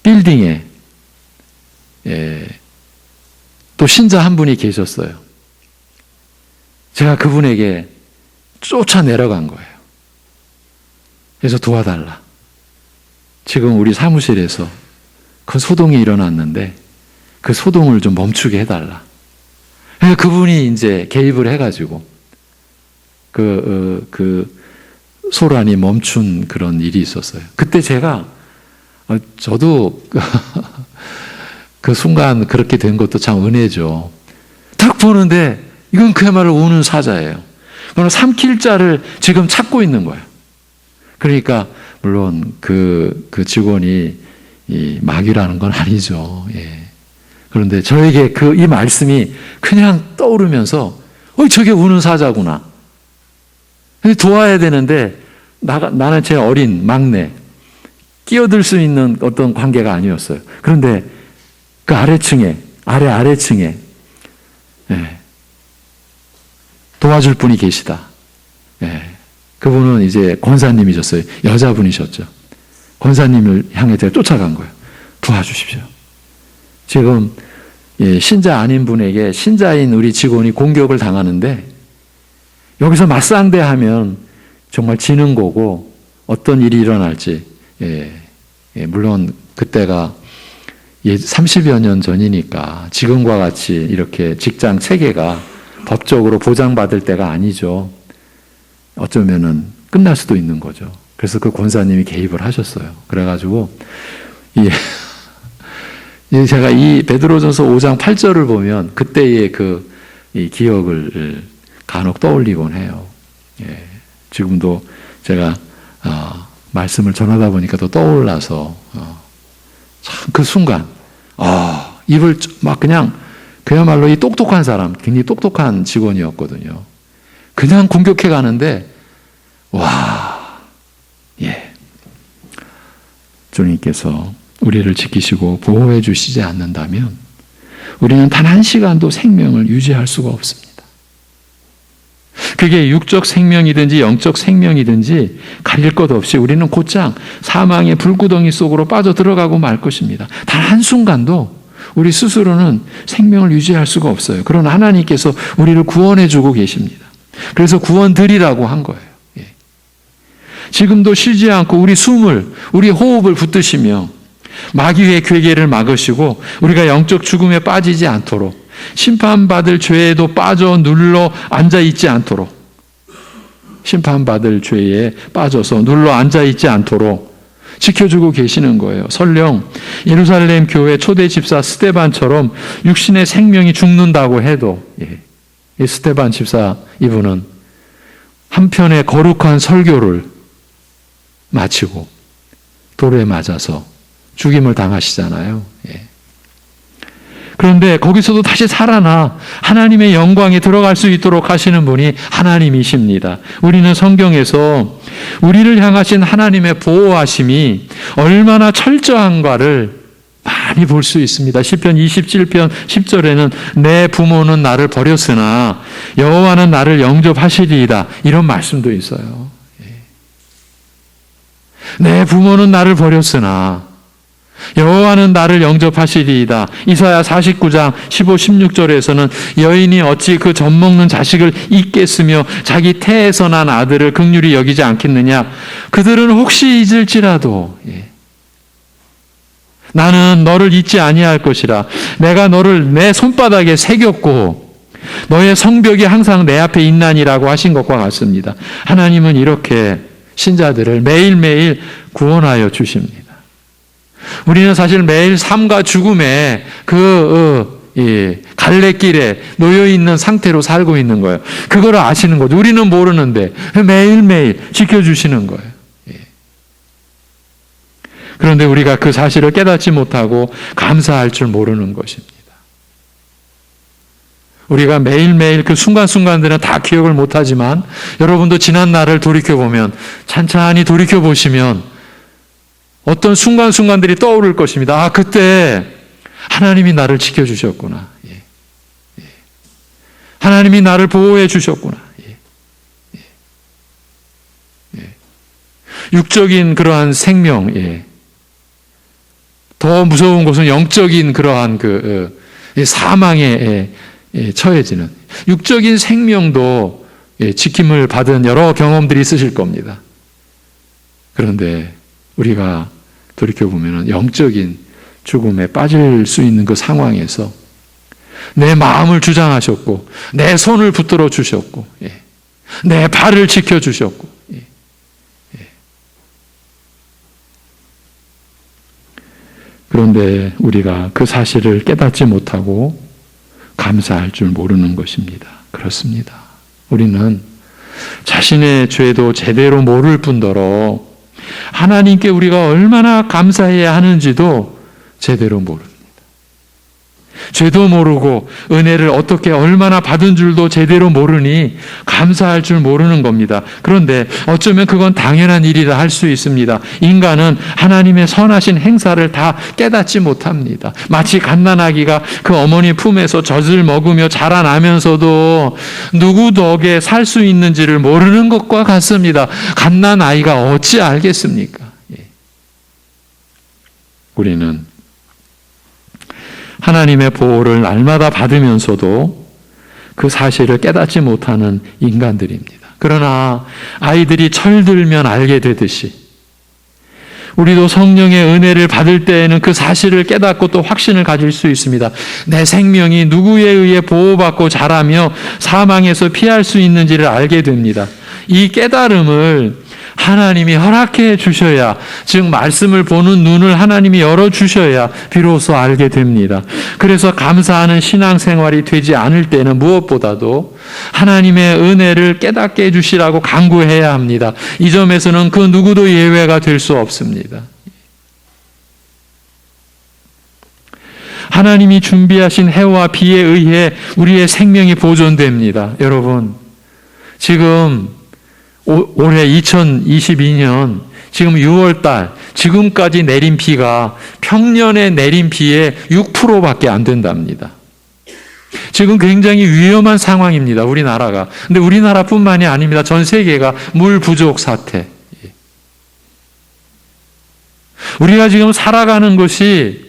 빌딩에 또 신자 한 분이 계셨어요. 제가 그분에게 쫓아 내려간 거예요. 그래서 도와달라. 지금 우리 사무실에서 그 소동이 일어났는데 그 소동을 좀 멈추게 해달라. 그분이 이제 개입을 해가지고 소란이 멈춘 그런 일이 있었어요. 그때 제가 저도 그 순간 그렇게 된 것도 참 은혜죠. 딱 보는데 이건 그야말로 우는 사자예요. 그럼 삼킬 자를 지금 찾고 있는 거예요. 그러니까 물론 그 직원이 이 마귀라는 건 아니죠. 그런데 저에게 이 말씀이 그냥 떠오르면서 저게 우는 사자구나. 도와야 되는데 나는 제 어린 막내, 끼어들 수 있는 어떤 관계가 아니었어요. 그런데 그 아래층에 도와줄 분이 계시다. 그분은 이제 권사님이셨어요. 여자분이셨죠. 권사님을 향해 제가 쫓아간 거예요. 도와주십시오. 지금 신자 아닌 분에게 신자인 우리 직원이 공격을 당하는데 여기서 맞상대하면 정말 지는 거고 어떤 일이 일어날지 물론 그때가 30여 년 전이니까 지금과 같이 이렇게 직장 체계가 법적으로 보장받을 때가 아니죠. 어쩌면은 끝날 수도 있는 거죠. 그래서 그 권사님이 개입을 하셨어요. 그래가지고 제가 이 베드로전서 5장 8절을 보면 그때의 이 기억을 간혹 떠올리곤 해요. 지금도 제가 말씀을 전하다 보니까 또 떠올라서 참 그 순간 입을 막 그냥 그야말로 이 똑똑한 사람, 굉장히 똑똑한 직원이었거든요. 그냥 공격해 가는데 주님께서 우리를 지키시고 보호해 주시지 않는다면 우리는 단 한 시간도 생명을 유지할 수가 없습니다. 그게 육적 생명이든지 영적 생명이든지 가릴 것 없이 우리는 곧장 사망의 불구덩이 속으로 빠져 들어가고 말 것입니다. 단 한순간도 우리 스스로는 생명을 유지할 수가 없어요. 그러나 하나님께서 우리를 구원해 주고 계십니다. 그래서 구원드리라고 한 거예요. 지금도 쉬지 않고 우리 숨을, 우리 호흡을 붙드시며 마귀의 괴계를 막으시고 우리가 영적 죽음에 빠지지 않도록, 심판받을 죄에도 빠져 눌러 앉아있지 않도록, 심판받을 죄에 빠져서 눌러 앉아있지 않도록 지켜주고 계시는 거예요. 설령 예루살렘 교회 초대 집사 스데반처럼 육신의 생명이 죽는다고 해도 이 스데반 집사 이분은 한편의 거룩한 설교를 마치고 돌에 맞아서 죽임을 당하시잖아요. 그런데 거기서도 다시 살아나 하나님의 영광에 들어갈 수 있도록 하시는 분이 하나님이십니다. 우리는 성경에서 우리를 향하신 하나님의 보호하심이 얼마나 철저한가를 많이 볼 수 있습니다. 시편 27편 10절에는 내 부모는 나를 버렸으나 여호와는 나를 영접하시리이다, 이런 말씀도 있어요. 내 부모는 나를 버렸으나 여호와는 나를 영접하시리이다. 이사야 49장 15, 16절에서는 여인이 어찌 그 젖먹는 자식을 잊겠으며 자기 태에서 난 아들을 긍휼히 여기지 않겠느냐. 그들은 혹시 잊을지라도 나는 너를 잊지 아니할 것이라. 내가 너를 내 손바닥에 새겼고 너의 성벽이 항상 내 앞에 있나니라고 하신 것과 같습니다. 하나님은 이렇게 신자들을 매일매일 구원하여 주십니다. 우리는 사실 매일 삶과 죽음의 갈래길에 놓여있는 상태로 살고 있는 거예요. 그걸 아시는 거죠. 우리는 모르는데 매일매일 지켜주시는 거예요. 그런데 우리가 그 사실을 깨닫지 못하고 감사할 줄 모르는 것입니다. 우리가 매일매일 그 순간순간들은 다 기억을 못하지만 여러분도 지난 날을 돌이켜보면, 찬찬히 돌이켜보시면 어떤 순간순간들이 떠오를 것입니다. 그때 하나님이 나를 지켜주셨구나. 하나님이 나를 보호해 주셨구나. 육적인 그러한 생명, 더 무서운 것은 영적인 그러한 사망에 처해지는 육적인 생명도 지킴을 받은 여러 경험들이 있으실 겁니다. 그런데 우리가 돌이켜보면 영적인 죽음에 빠질 수 있는 그 상황에서 내 마음을 주장하셨고 내 손을 붙들어 주셨고 내 발을 지켜주셨고 그런데 우리가 그 사실을 깨닫지 못하고 감사할 줄 모르는 것입니다. 그렇습니다. 우리는 자신의 죄도 제대로 모를 뿐더러 하나님께 우리가 얼마나 감사해야 하는지도 제대로 모릅니다. 죄도 모르고 은혜를 어떻게 얼마나 받은 줄도 제대로 모르니 감사할 줄 모르는 겁니다. 그런데 어쩌면 그건 당연한 일이라 할 수 있습니다. 인간은 하나님의 선하신 행사를 다 깨닫지 못합니다. 마치 갓난아기가 그 어머니 품에서 젖을 먹으며 자라나면서도 누구 덕에 살 수 있는지를 모르는 것과 같습니다. 갓난아이가 어찌 알겠습니까? 우리는 하나님의 보호를 날마다 받으면서도 그 사실을 깨닫지 못하는 인간들입니다. 그러나 아이들이 철들면 알게 되듯이 우리도 성령의 은혜를 받을 때에는 그 사실을 깨닫고 또 확신을 가질 수 있습니다. 내 생명이 누구에 의해 보호받고 자라며 사망에서 피할 수 있는지를 알게 됩니다. 이 깨달음을 하나님이 허락해 주셔야, 즉 말씀을 보는 눈을 하나님이 열어주셔야 비로소 알게 됩니다. 그래서 감사하는 신앙생활이 되지 않을 때는 무엇보다도 하나님의 은혜를 깨닫게 해주시라고 간구해야 합니다. 이 점에서는 그 누구도 예외가 될 수 없습니다. 하나님이 준비하신 해와 비에 의해 우리의 생명이 보존됩니다. 여러분, 지금 올해 2022년 지금 6월달 지금까지 내린 비가 평년에 내린 비의 6%밖에 안 된답니다. 지금 굉장히 위험한 상황입니다. 우리나라가. 근데 우리나라뿐만이 아닙니다. 전 세계가 물 부족 사태. 우리가 지금 살아가는 것이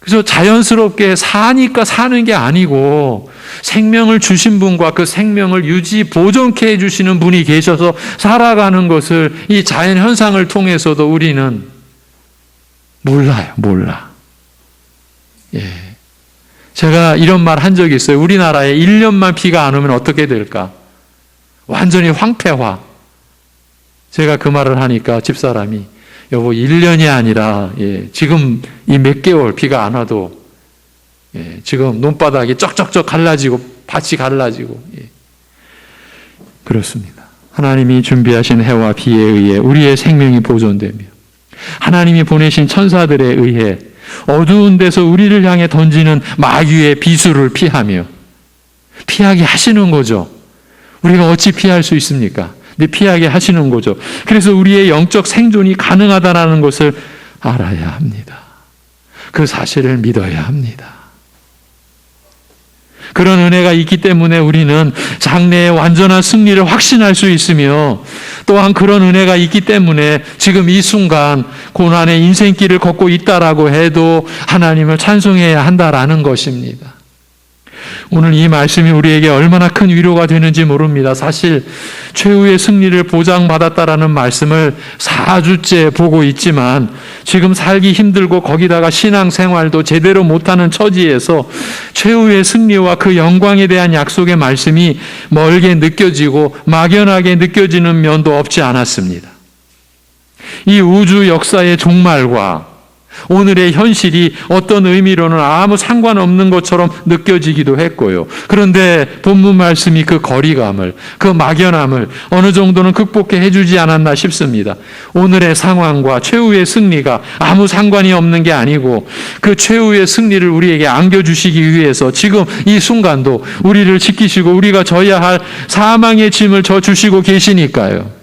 그래서 자연스럽게 사니까 사는 게 아니고 생명을 주신 분과 그 생명을 유지 보존케 해주시는 분이 계셔서 살아가는 것을 이 자연 현상을 통해서도 우리는 몰라요. 몰라. 예. 제가 이런 말 한 적이 있어요. 우리나라에 1년만 비가 안 오면 어떻게 될까? 완전히 황폐화. 제가 그 말을 하니까 집사람이 여보 1년이 아니라 지금 이 몇 개월 비가 안 와도 지금 논바닥이 쩍쩍쩍 갈라지고 밭이 갈라지고 그렇습니다. 하나님이 준비하신 해와 비에 의해 우리의 생명이 보존되며 하나님이 보내신 천사들에 의해 어두운 데서 우리를 향해 던지는 마귀의 비수를 피하게 하시는 거죠. 우리가 어찌 피할 수 있습니까? 근데 피하게 하시는 거죠. 그래서 우리의 영적 생존이 가능하다는 것을 알아야 합니다. 그 사실을 믿어야 합니다. 그런 은혜가 있기 때문에 우리는 장래의 완전한 승리를 확신할 수 있으며 또한 그런 은혜가 있기 때문에 지금 이 순간 고난의 인생길을 걷고 있다라고 해도 하나님을 찬송해야 한다라는 것입니다. 오늘 이 말씀이 우리에게 얼마나 큰 위로가 되는지 모릅니다. 사실 최후의 승리를 보장받았다라는 말씀을 4주째 보고 있지만 지금 살기 힘들고 거기다가 신앙생활도 제대로 못하는 처지에서 최후의 승리와 그 영광에 대한 약속의 말씀이 멀게 느껴지고 막연하게 느껴지는 면도 없지 않았습니다. 이 우주 역사의 종말과 오늘의 현실이 어떤 의미로는 아무 상관없는 것처럼 느껴지기도 했고요. 그런데 본문 말씀이 그 거리감을, 그 막연함을 어느 정도는 극복해 해주지 않았나 싶습니다. 오늘의 상황과 최후의 승리가 아무 상관이 없는 게 아니고 그 최후의 승리를 우리에게 안겨주시기 위해서 지금 이 순간도 우리를 지키시고 우리가 져야 할 사망의 짐을 져주시고 계시니까요.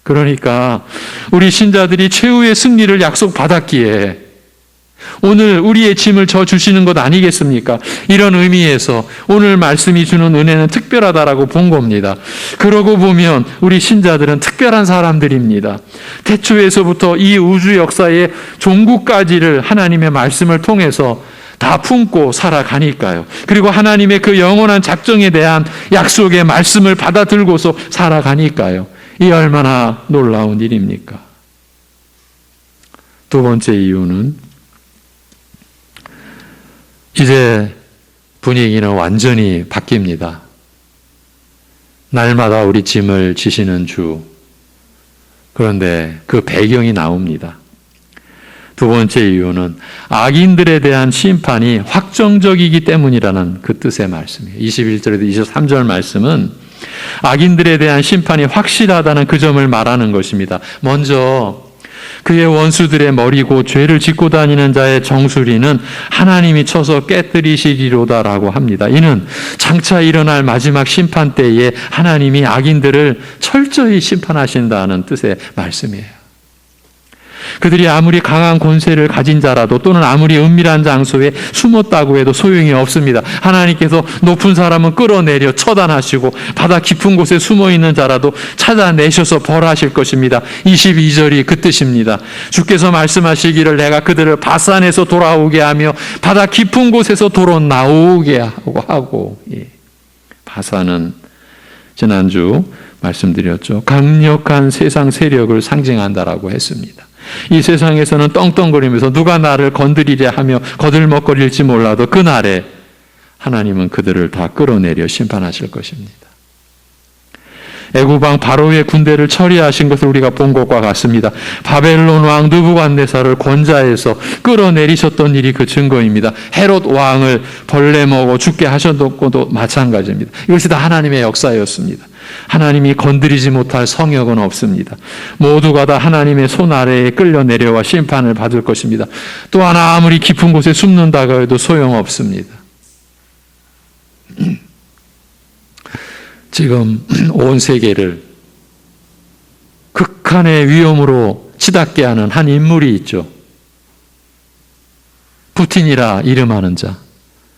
그러니까 우리 신자들이 최후의 승리를 약속받았기에 오늘 우리의 짐을 져주시는 것 아니겠습니까? 이런 의미에서 오늘 말씀이 주는 은혜는 특별하다라고 본 겁니다. 그러고 보면 우리 신자들은 특별한 사람들입니다. 태초에서부터 이 우주 역사의 종국까지를 하나님의 말씀을 통해서 다 품고 살아가니까요. 그리고 하나님의 그 영원한 작정에 대한 약속의 말씀을 받아들고서 살아가니까요. 이 얼마나 놀라운 일입니까? 두 번째 이유는 이제 분위기는 완전히 바뀝니다. 날마다 우리 짐을 지시는 주. 그런데 그 배경이 나옵니다. 두 번째 이유는 악인들에 대한 심판이 확정적이기 때문이라는 그 뜻의 말씀이에요. 21절에도 23절 말씀은 악인들에 대한 심판이 확실하다는 그 점을 말하는 것입니다. 먼저 그의 원수들의 머리고 죄를 짓고 다니는 자의 정수리는 하나님이 쳐서 깨뜨리시리로다라고 합니다. 이는 장차 일어날 마지막 심판 때에 하나님이 악인들을 철저히 심판하신다는 뜻의 말씀이에요. 그들이 아무리 강한 권세를 가진 자라도 또는 아무리 은밀한 장소에 숨었다고 해도 소용이 없습니다. 하나님께서 높은 사람은 끌어내려 처단하시고 바다 깊은 곳에 숨어있는 자라도 찾아내셔서 벌하실 것입니다. 22절이 그 뜻입니다. 주께서 말씀하시기를 내가 그들을 바산에서 돌아오게 하며 바다 깊은 곳에서 도로 나오게 하고 바산은 지난주 말씀드렸죠. 강력한 세상 세력을 상징한다라고 했습니다. 이 세상에서는 떵떵거리면서 누가 나를 건드리려 하며 거들먹거릴지 몰라도 그날에 하나님은 그들을 다 끌어내려 심판하실 것입니다. 애굽 왕 바로의 군대를 처리하신 것을 우리가 본 것과 같습니다. 바벨론 왕 느부갓네살을 권좌에서 끌어내리셨던 일이 그 증거입니다. 헤롯 왕을 벌레 먹어 죽게 하셨던 것도 마찬가지입니다. 이것이 다 하나님의 역사였습니다. 하나님이 건드리지 못할 성역은 없습니다. 모두가 다 하나님의 손 아래에 끌려 내려와 심판을 받을 것입니다. 또 하나 아무리 깊은 곳에 숨는다고 해도 소용없습니다. 지금 온 세계를 극한의 위험으로 치닫게 하는 한 인물이 있죠. 푸틴이라 이름하는 자.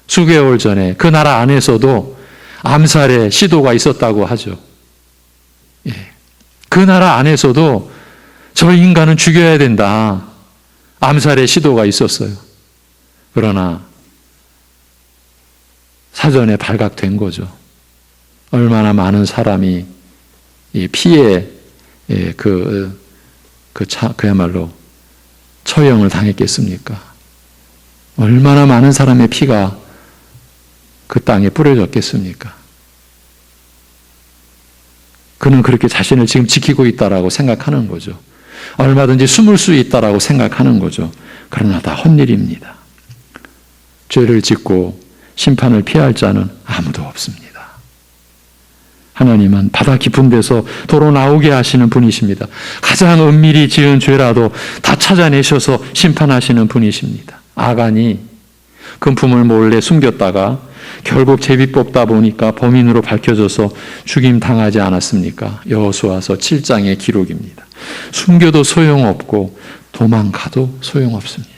수개월 전에 그 나라 안에서도 암살의 시도가 있었다고 하죠. 예. 그 나라 안에서도 저 인간은 죽여야 된다. 암살의 시도가 있었어요. 그러나 사전에 발각된 거죠. 얼마나 많은 사람이 이 피해 그야말로 처형을 당했겠습니까? 얼마나 많은 사람의 피가 그 땅에 뿌려졌겠습니까? 그는 그렇게 자신을 지금 지키고 있다라고 생각하는 거죠. 얼마든지 숨을 수 있다라고 생각하는 거죠. 그러나 다 헛일입니다. 죄를 짓고 심판을 피할 자는 아무도 없습니다. 하나님은 바다 깊은 데서 도로 나오게 하시는 분이십니다. 가장 은밀히 지은 죄라도 다 찾아내셔서 심판하시는 분이십니다. 아간이 금품을 몰래 숨겼다가 결국 제비 뽑다 보니까 범인으로 밝혀져서 죽임 당하지 않았습니까? 여호수아서 7장의 기록입니다. 숨겨도 소용없고 도망가도 소용없습니다.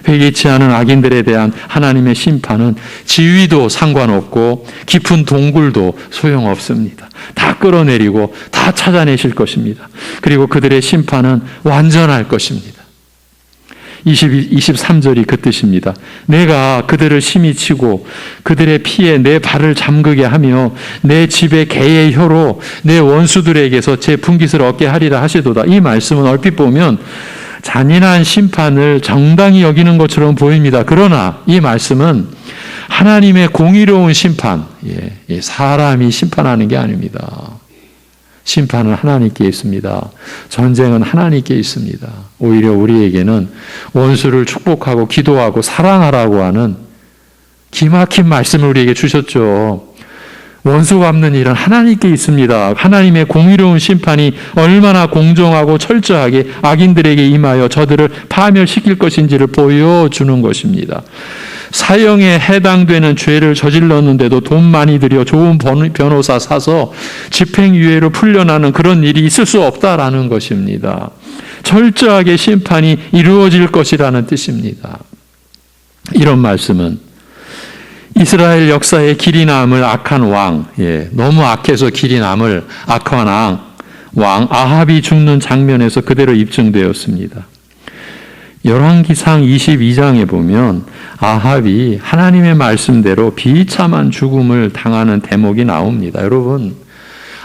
회개치 않은 악인들에 대한 하나님의 심판은 지위도 상관없고 깊은 동굴도 소용없습니다. 다 끌어내리고 다 찾아내실 것입니다. 그리고 그들의 심판은 완전할 것입니다. 23절이 그 뜻입니다. 내가 그들을 심히 치고 그들의 피에 내 발을 잠그게 하며 내 집의 개의 혀로 내 원수들에게서 제 분깃을 얻게 하리라 하시도다. 이 말씀은 얼핏 보면 잔인한 심판을 정당히 여기는 것처럼 보입니다. 그러나 이 말씀은 하나님의 공의로운 심판, 사람이 심판하는 게 아닙니다. 심판은 하나님께 있습니다. 전쟁은 하나님께 있습니다. 오히려 우리에게는 원수를 축복하고 기도하고 사랑하라고 하는 기막힌 말씀을 우리에게 주셨죠. 원수 갚는 일은 하나님께 있습니다. 하나님의 공의로운 심판이 얼마나 공정하고 철저하게 악인들에게 임하여 저들을 파멸시킬 것인지를 보여주는 것입니다. 사형에 해당되는 죄를 저질렀는데도 돈 많이 들여 좋은 변호사 사서 집행유예로 풀려나는 그런 일이 있을 수 없다라는 것입니다. 철저하게 심판이 이루어질 것이라는 뜻입니다. 이런 말씀은 이스라엘 역사에 길이 남을 악한 왕, 너무 악해서 길이 남을 악한 왕 아합이 죽는 장면에서 그대로 입증되었습니다. 열왕기상 22장에 보면 아합이 하나님의 말씀대로 비참한 죽음을 당하는 대목이 나옵니다. 여러분,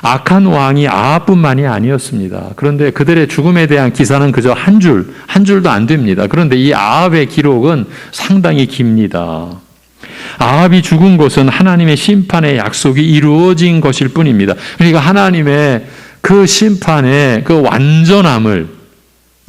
악한 왕이 아합뿐만이 아니었습니다. 그런데 그들의 죽음에 대한 기사는 그저 한 줄도 안 됩니다. 그런데 이 아합의 기록은 상당히 깁니다. 아합이 죽은 것은 하나님의 심판의 약속이 이루어진 것일 뿐입니다. 그러니까 하나님의 그 심판의 그 완전함을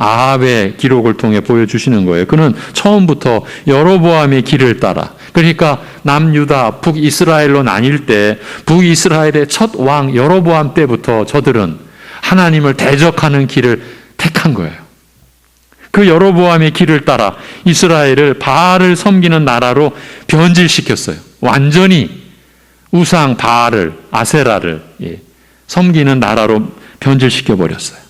아합의 기록을 통해 보여주시는 거예요. 그는 처음부터 여로보암의 길을 따라, 그러니까 남유다, 북이스라엘로 나뉠 때 북이스라엘의 첫 왕 여로보암 때부터 저들은 하나님을 대적하는 길을 택한 거예요. 그 여로보암의 길을 따라 이스라엘을 바알을 섬기는 나라로 변질시켰어요. 완전히 우상 바알을, 아세라를 섬기는 나라로 변질시켜버렸어요.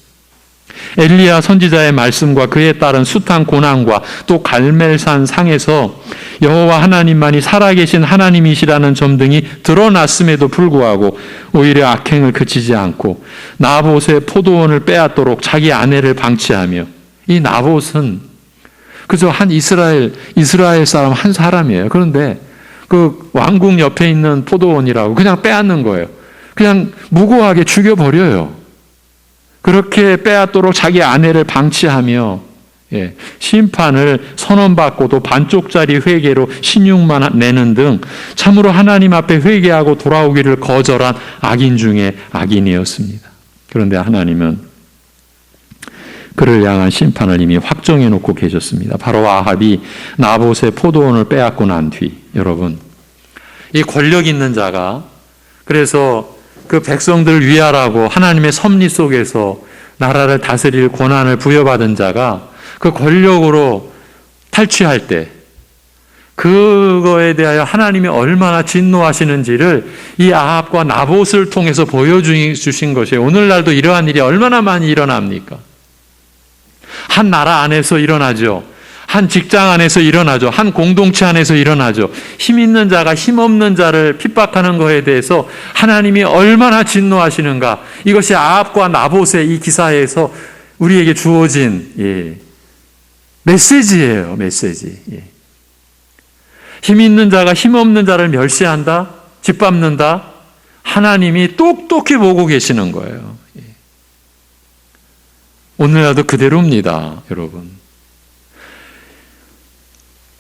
엘리야 선지자의 말씀과 그에 따른 숱한 고난과 또 갈멜산 상에서 여호와 하나님만이 살아계신 하나님이시라는 점 등이 드러났음에도 불구하고 오히려 악행을 그치지 않고 나봇의 포도원을 빼앗도록 자기 아내를 방치하며, 이 나봇은 그저 한 이스라엘 사람 한 사람이에요. 그런데 그 왕궁 옆에 있는 포도원이라고 그냥 빼앗는 거예요. 그냥 무고하게 죽여버려요. 그렇게 빼앗도록 자기 아내를 방치하며 심판을 선언받고도 반쪽짜리 회개로 신용만 내는 등 참으로 하나님 앞에 회개하고 돌아오기를 거절한 악인 중에 악인이었습니다. 그런데 하나님은 그를 향한 심판을 이미 확정해 놓고 계셨습니다. 바로 아합이 나봇의 포도원을 빼앗고 난 뒤, 여러분, 이 권력 있는 자가 그래서 그 백성들을 위하라고 하나님의 섭리 속에서 나라를 다스릴 권한을 부여받은 자가 그 권력으로 탈취할 때 그거에 대하여 하나님이 얼마나 진노하시는지를 이 아합과 나봇을 통해서 보여주신 것이에요. 오늘날도 이러한 일이 얼마나 많이 일어납니까? 한 나라 안에서 일어나죠. 한 직장 안에서 일어나죠. 한 공동체 안에서 일어나죠. 힘 있는 자가 힘 없는 자를 핍박하는 것에 대해서 하나님이 얼마나 진노하시는가. 이것이 아합과 나봇의 이 기사에서 우리에게 주어진 메시지예요. 메시지. 힘 있는 자가 힘 없는 자를 멸시한다, 짓밟는다. 하나님이 똑똑히 보고 계시는 거예요. 오늘날도 그대로입니다, 여러분.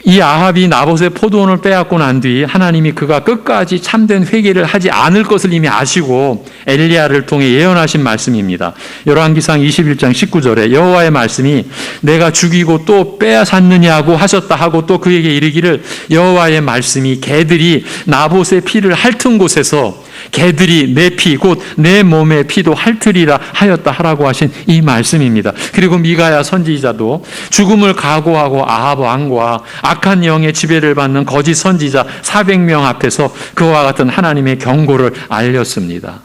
이 아합이 나봇의 포도원을 빼앗고 난 뒤 하나님이 그가 끝까지 참된 회개를 하지 않을 것을 이미 아시고 엘리야를 통해 예언하신 말씀입니다. 열왕기상 21장 19절에 여호와의 말씀이 내가 죽이고 또 빼앗았느냐고 하셨다 하고 또 그에게 이르기를 여호와의 말씀이 개들이 나봇의 피를 핥은 곳에서 개들이 내 피 곧 내 몸의 피도 핥으리라 하였다 하라고 하신 이 말씀입니다. 그리고 미가야 선지자도 죽음을 각오하고 아합 왕과 악한 영의 지배를 받는 거짓 선지자 400명 앞에서 그와 같은 하나님의 경고를 알렸습니다.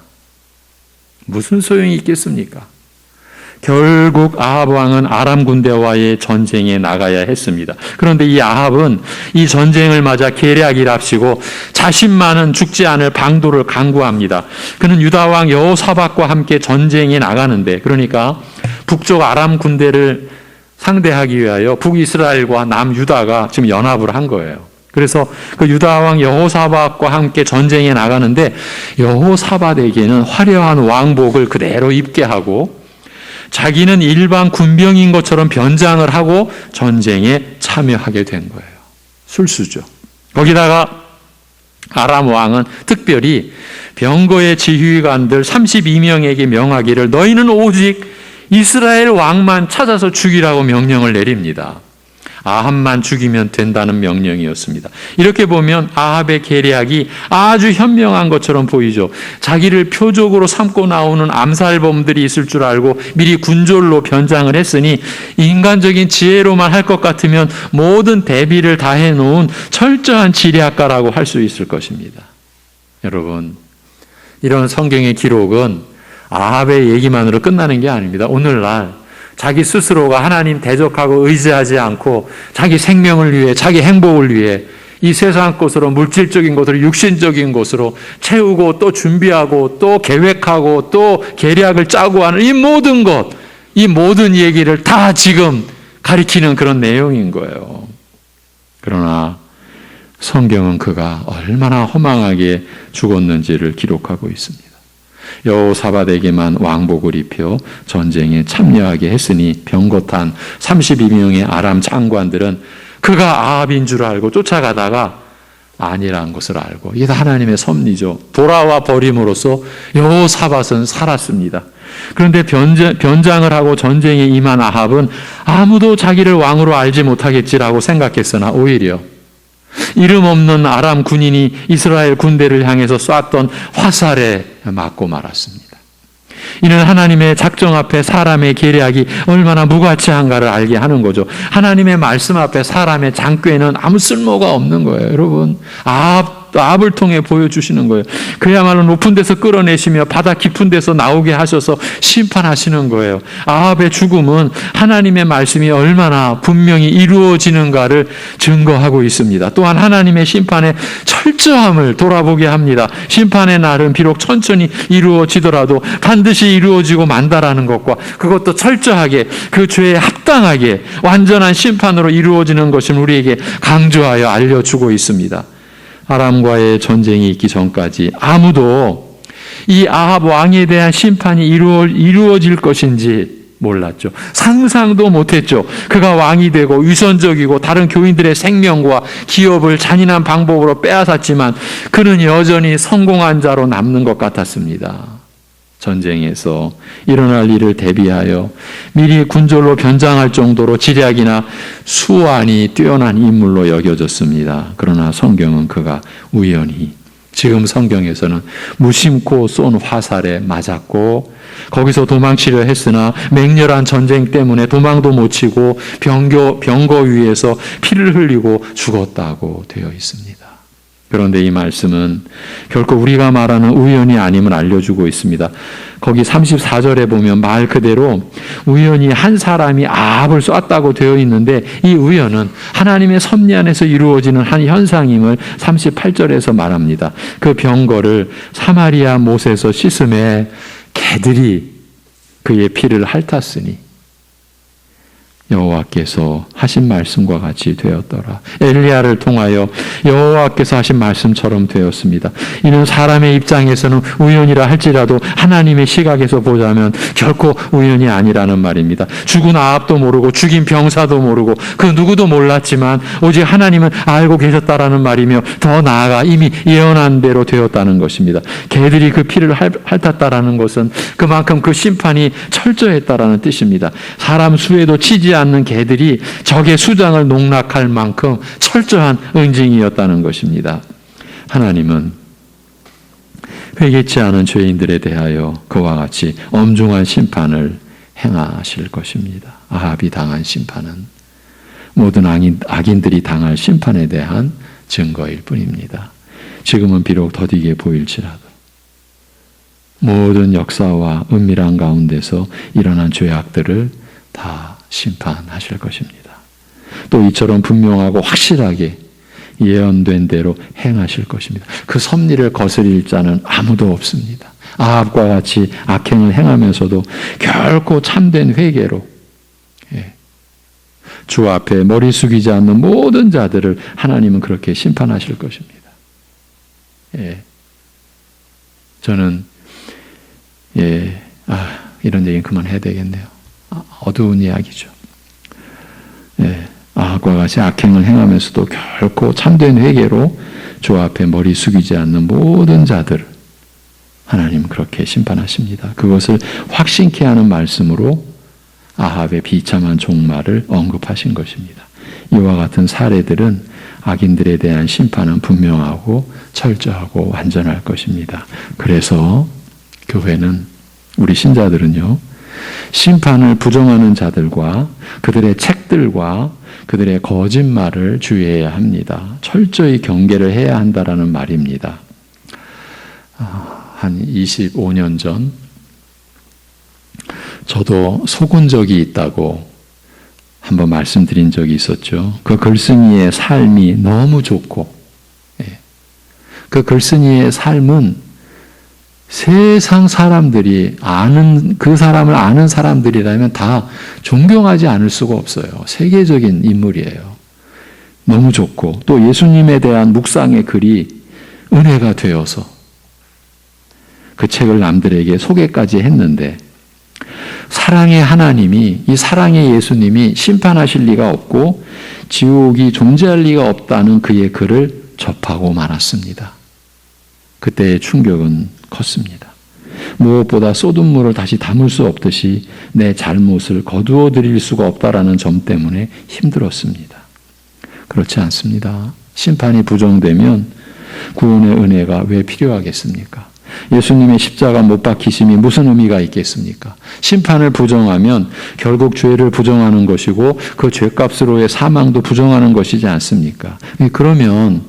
무슨 소용이 있겠습니까? 결국 아합 왕은 아람 군대와의 전쟁에 나가야 했습니다. 그런데 이 아합은 이 전쟁을 맞아 계략이랍시고 자신만은 죽지 않을 방도를 강구합니다. 그는 유다 왕 여호사밧과 함께 전쟁에 나가는데, 그러니까 북쪽 아람 군대를 상대하기 위하여 북이스라엘과 남유다가 지금 연합을 한 거예요. 그래서 그 유다 왕 여호사밧과 함께 전쟁에 나가는데 여호사밧에게는 화려한 왕복을 그대로 입게 하고 자기는 일반 군병인 것처럼 변장을 하고 전쟁에 참여하게 된 거예요. 술수죠. 거기다가 아람 왕은 특별히 병거의 지휘관들 32명에게 명하기를 너희는 오직 이스라엘 왕만 찾아서 죽이라고 명령을 내립니다. 아합만 죽이면 된다는 명령이었습니다. 이렇게 보면 아합의 계략이 아주 현명한 것처럼 보이죠. 자기를 표적으로 삼고 나오는 암살범들이 있을 줄 알고 미리 군졸로 변장을 했으니 인간적인 지혜로만 할 것 같으면 모든 대비를 다 해놓은 철저한 지략가라고 할 수 있을 것입니다. 여러분, 이런 성경의 기록은 아합의 얘기만으로 끝나는 게 아닙니다. 오늘날 자기 스스로가 하나님 대적하고 의지하지 않고 자기 생명을 위해, 자기 행복을 위해 이 세상 것으로, 물질적인 것으로, 육신적인 것으로 채우고 또 준비하고 또 계획하고 또 계략을 짜고 하는 이 모든 것, 이 모든 얘기를 다 지금 가리키는 그런 내용인 거예요. 그러나 성경은 그가 얼마나 허망하게 죽었는지를 기록하고 있습니다. 여호사밧에게만 왕복을 입혀 전쟁에 참여하게 했으니 병거탄 32명의 아람 장관들은 그가 아합인 줄 알고 쫓아가다가 아니라는 것을 알고, 이게 다 하나님의 섭리죠. 돌아와 버림으로써 여호사밧은 살았습니다. 그런데 변장을 하고 전쟁에 임한 아합은 아무도 자기를 왕으로 알지 못하겠지라고 생각했으나 오히려 이름 없는 아람 군인이 이스라엘 군대를 향해서 쐈던 화살에 맞고 말았습니다. 이는 하나님의 작정 앞에 사람의 계략이 얼마나 무가치한가를 알게 하는 거죠. 하나님의 말씀 앞에 사람의 장꾀는 아무 쓸모가 없는 거예요. 여러분, 아합을 통해 보여주시는 거예요. 그야말로 높은 데서 끌어내시며 바다 깊은 데서 나오게 하셔서 심판하시는 거예요. 아합의 죽음은 하나님의 말씀이 얼마나 분명히 이루어지는가를 증거하고 있습니다. 또한 하나님의 심판의 철저함을 돌아보게 합니다. 심판의 날은 비록 천천히 이루어지더라도 반드시 이루어지고 만다라는 것과 그것도 철저하게 그 죄에 합당하게 완전한 심판으로 이루어지는 것을 우리에게 강조하여 알려주고 있습니다. 아람과의 전쟁이 있기 전까지 아무도 이 아합 왕에 대한 심판이 이루어질 것인지 몰랐죠. 상상도 못했죠. 그가 왕이 되고 위선적이고 다른 교인들의 생명과 기업을 잔인한 방법으로 빼앗았지만 그는 여전히 성공한 자로 남는 것 같았습니다. 전쟁에서 일어날 일을 대비하여 미리 군졸로 변장할 정도로 지략이나 수완이 뛰어난 인물로 여겨졌습니다. 그러나 성경은 그가 우연히 지금 성경에서는 무심코 쏜 화살에 맞았고 거기서 도망치려 했으나 맹렬한 전쟁 때문에 도망도 못 치고 병거 위에서 피를 흘리고 죽었다고 되어 있습니다. 그런데 이 말씀은 결코 우리가 말하는 우연이 아님을 알려주고 있습니다. 거기 34절에 보면 말 그대로 우연히 한 사람이 아합을 쐈다고 되어 있는데 이 우연은 하나님의 섭리 안에서 이루어지는 한 현상임을 38절에서 말합니다. 그 병거를 사마리아 못에서 씻음에 개들이 그의 피를 핥았으니 여호와께서 하신 말씀과 같이 되었더라. 엘리야를 통하여 여호와께서 하신 말씀처럼 되었습니다. 이는 사람의 입장에서는 우연이라 할지라도 하나님의 시각에서 보자면 결코 우연이 아니라는 말입니다. 죽은 아합도 모르고 죽인 병사도 모르고 그 누구도 몰랐지만 오직 하나님은 알고 계셨다라는 말이며 더 나아가 이미 예언한 대로 되었다는 것입니다. 개들이 그 피를 핥았다라는 것은 그만큼 그 심판이 철저했다라는 뜻입니다. 사람 수에도 치지 않는 개들이 적의 수장을 농락할 만큼 철저한 응징이었다는 것입니다. 하나님은 회개치 않은 죄인들에 대하여 그와 같이 엄중한 심판을 행하실 것입니다. 아합이 당한 심판은 모든 악인들이 당할 심판에 대한 증거일 뿐입니다. 지금은 비록 더디게 보일지라도 모든 역사와 은밀한 가운데서 일어난 죄악들을 다 심판하실 것입니다. 또 이처럼 분명하고 확실하게 예언된 대로 행하실 것입니다. 그 섭리를 거스릴 자는 아무도 없습니다. 아합과 같이 악행을 행하면서도 결코 참된 회개로 주 앞에 머리 숙이지 않는 모든 자들을 하나님은 그렇게 심판하실 것입니다. 저는 이런 얘기는 그만해야 되겠네요. 어두운 이야기죠. 아합과 같이 악행을 행하면서도 결코 참된 회개로 주 앞에 머리 숙이지 않는 모든 자들을 하나님은 그렇게 심판하십니다. 그것을 확신케 하는 말씀으로 아합의 비참한 종말을 언급하신 것입니다. 이와 같은 사례들은 악인들에 대한 심판은 분명하고 철저하고 완전할 것입니다. 그래서 교회는 우리 신자들은요, 심판을 부정하는 자들과 그들의 책들과 그들의 거짓말을 주의해야 합니다. 철저히 경계를 해야 한다라는 말입니다. 한 25년 전 저도 속은 적이 있다고 한번 말씀드린 적이 있었죠. 그 글쓴이의 삶이 너무 좋고 그 글쓴이의 삶은 세상 사람들이 그 사람을 아는 사람들이라면 다 존경하지 않을 수가 없어요. 세계적인 인물이에요. 너무 좋고 또 예수님에 대한 묵상의 글이 은혜가 되어서 그 책을 남들에게 소개까지 했는데 사랑의 하나님이, 이 사랑의 예수님이 심판하실 리가 없고 지옥이 존재할 리가 없다는 그의 글을 접하고 말았습니다. 그때의 충격은 컸습니다. 무엇보다 쏟은물을 다시 담을 수 없듯이 내 잘못을 거두어 드릴 수가 없다라는 점 때문에 힘들었습니다. 그렇지 않습니다. 심판이 부정되면 구원의 은혜가 왜 필요하겠습니까? 예수님의 십자가 못 박히심이 무슨 의미가 있겠습니까? 심판을 부정하면 결국 죄를 부정하는 것이고 그 죄값으로의 사망도 부정하는 것이지 않습니까? 그러면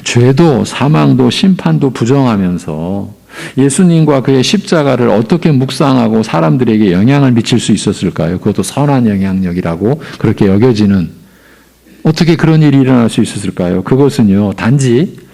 죄도 사망도 심판도 부정하면서 예수님과 그의 십자가를 어떻게 묵상하고 사람들에게 영향을 미칠 수 있었을까요? 그것도 선한 영향력이라고 그렇게 여겨지는, 어떻게 그런 일이 일어날 수 있었을까요? 그것은요, 단지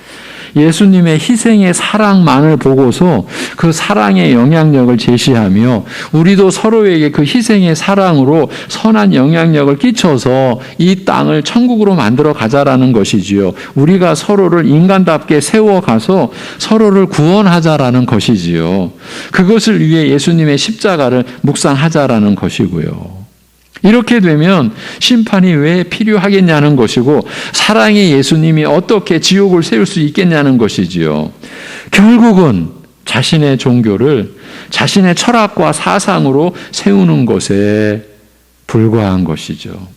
예수님의 희생의 사랑만을 보고서 그 사랑의 영향력을 제시하며 우리도 서로에게 그 희생의 사랑으로 선한 영향력을 끼쳐서 이 땅을 천국으로 만들어 가자라는 것이지요. 우리가 서로를 인간답게 세워가서 서로를 구원하자라는 것이지요. 그것을 위해 예수님의 십자가를 묵상하자라는 것이고요. 이렇게 되면 심판이 왜 필요하겠냐는 것이고 사랑의 예수님이 어떻게 지옥을 세울 수 있겠냐는 것이지요. 결국은 자신의 종교를 자신의 철학과 사상으로 세우는 것에 불과한 것이죠.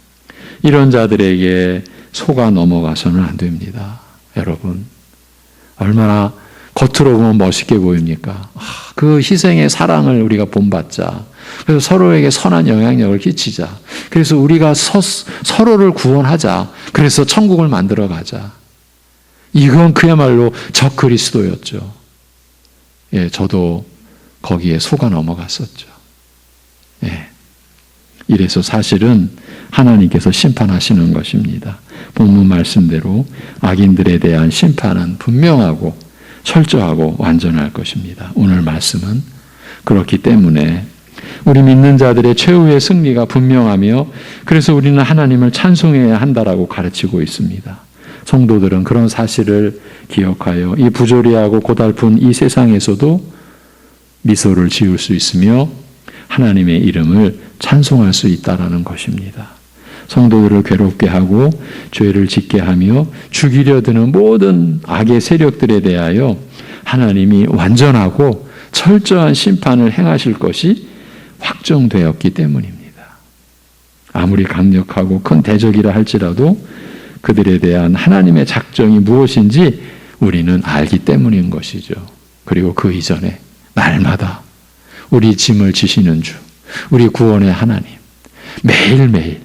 이런 자들에게 속아 넘어가서는 안 됩니다. 여러분, 얼마나 겉으로 보면 멋있게 보입니까? 그 희생의 사랑을 우리가 본받자. 그래서 서로에게 선한 영향력을 끼치자. 그래서 우리가 서로를 구원하자. 그래서 천국을 만들어 가자. 이건 그야말로 적 그리스도였죠. 예, 저도 거기에 속아 넘어갔었죠. 예. 이래서 사실은 하나님께서 심판하시는 것입니다. 본문 말씀대로 악인들에 대한 심판은 분명하고 철저하고 완전할 것입니다. 오늘 말씀은 그렇기 때문에 우리 믿는 자들의 최후의 승리가 분명하며 그래서 우리는 하나님을 찬송해야 한다라고 가르치고 있습니다. 성도들은 그런 사실을 기억하여 이 부조리하고 고달픈 이 세상에서도 미소를 지을 수 있으며 하나님의 이름을 찬송할 수 있다라는 것입니다. 성도들을 괴롭게 하고 죄를 짓게 하며 죽이려 드는 모든 악의 세력들에 대하여 하나님이 완전하고 철저한 심판을 행하실 것이 확정되었기 때문입니다. 아무리 강력하고 큰 대적이라 할지라도 그들에 대한 하나님의 작정이 무엇인지 우리는 알기 때문인 것이죠. 그리고 그 이전에 날마다 우리 짐을 지시는 주, 우리 구원의 하나님, 매일매일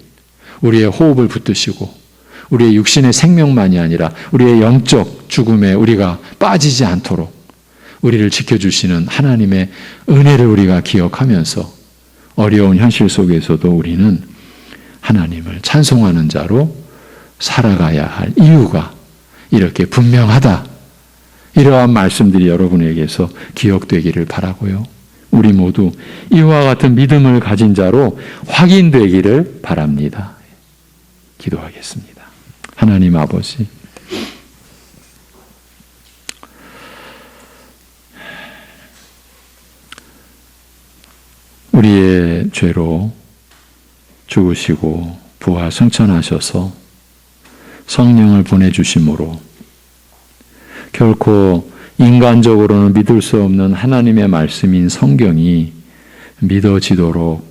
우리의 호흡을 붙드시고 우리의 육신의 생명만이 아니라 우리의 영적 죽음에 우리가 빠지지 않도록 우리를 지켜주시는 하나님의 은혜를 우리가 기억하면서 어려운 현실 속에서도 우리는 하나님을 찬송하는 자로 살아가야 할 이유가 이렇게 분명하다. 이러한 말씀들이 여러분에게서 기억되기를 바라고요. 우리 모두 이와 같은 믿음을 가진 자로 확인되기를 바랍니다. 기도하겠습니다. 하나님 아버지, 우리의 죄로 죽으시고 부활 승천하셔서 성령을 보내주심으로 결코 인간적으로는 믿을 수 없는 하나님의 말씀인 성경이 믿어지도록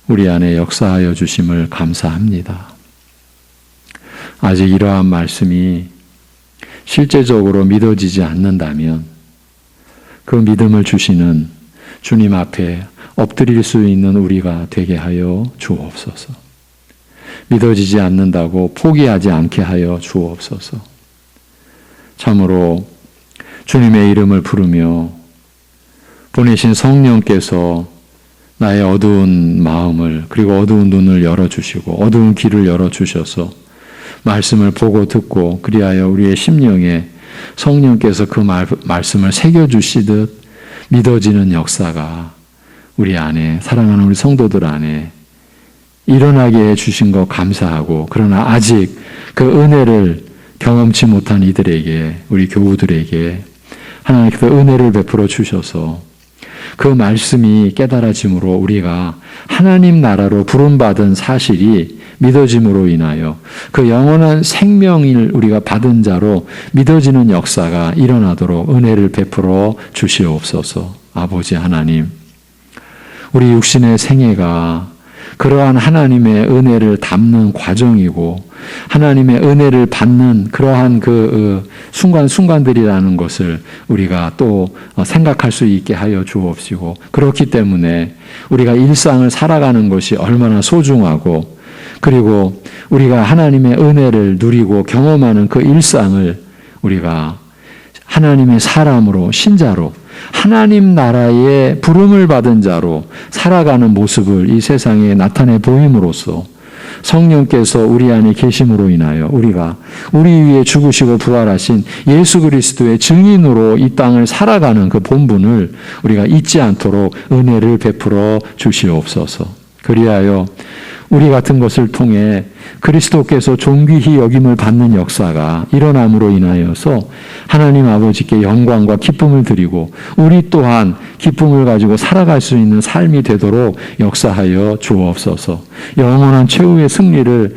우리 안에 역사하여 주심을 감사합니다. 아직 이러한 말씀이 실제적으로 믿어지지 않는다면 그 믿음을 주시는 주님 앞에 엎드릴 수 있는 우리가 되게 하여 주옵소서. 믿어지지 않는다고 포기하지 않게 하여 주옵소서. 참으로 주님의 이름을 부르며 보내신 성령께서 나의 어두운 마음을 그리고 어두운 눈을 열어주시고 어두운 길을 열어주셔서 말씀을 보고 듣고 그리하여 우리의 심령에 성령께서 그 말씀을 새겨주시듯 믿어지는 역사가 우리 안에 사랑하는 우리 성도들 안에 일어나게 해주신 것 감사하고 그러나 아직 그 은혜를 경험치 못한 이들에게 우리 교우들에게 하나님께서 은혜를 베풀어 주셔서 그 말씀이 깨달아짐으로 우리가 하나님 나라로 부름받은 사실이 믿어짐으로 인하여 그 영원한 생명을 우리가 받은 자로 믿어지는 역사가 일어나도록 은혜를 베풀어 주시옵소서. 아버지 하나님, 우리 육신의 생애가 그러한 하나님의 은혜를 담는 과정이고 하나님의 은혜를 받는 그러한 그 순간순간들이라는 것을 우리가 또 생각할 수 있게 하여 주옵시고 그렇기 때문에 우리가 일상을 살아가는 것이 얼마나 소중하고 그리고 우리가 하나님의 은혜를 누리고 경험하는 그 일상을 우리가 하나님의 사람으로 신자로 하나님 나라의 부름을 받은 자로 살아가는 모습을 이 세상에 나타내 보임으로써 성령께서 우리 안에 계심으로 인하여 우리가 우리 위에 죽으시고 부활하신 예수 그리스도의 증인으로 이 땅을 살아가는 그 본분을 우리가 잊지 않도록 은혜를 베풀어 주시옵소서. 그리하여 우리 같은 것을 통해 그리스도께서 존귀히 여김을 받는 역사가 일어남으로 인하여서 하나님 아버지께 영광과 기쁨을 드리고 우리 또한 기쁨을 가지고 살아갈 수 있는 삶이 되도록 역사하여 주옵소서. 영원한 최후의 승리를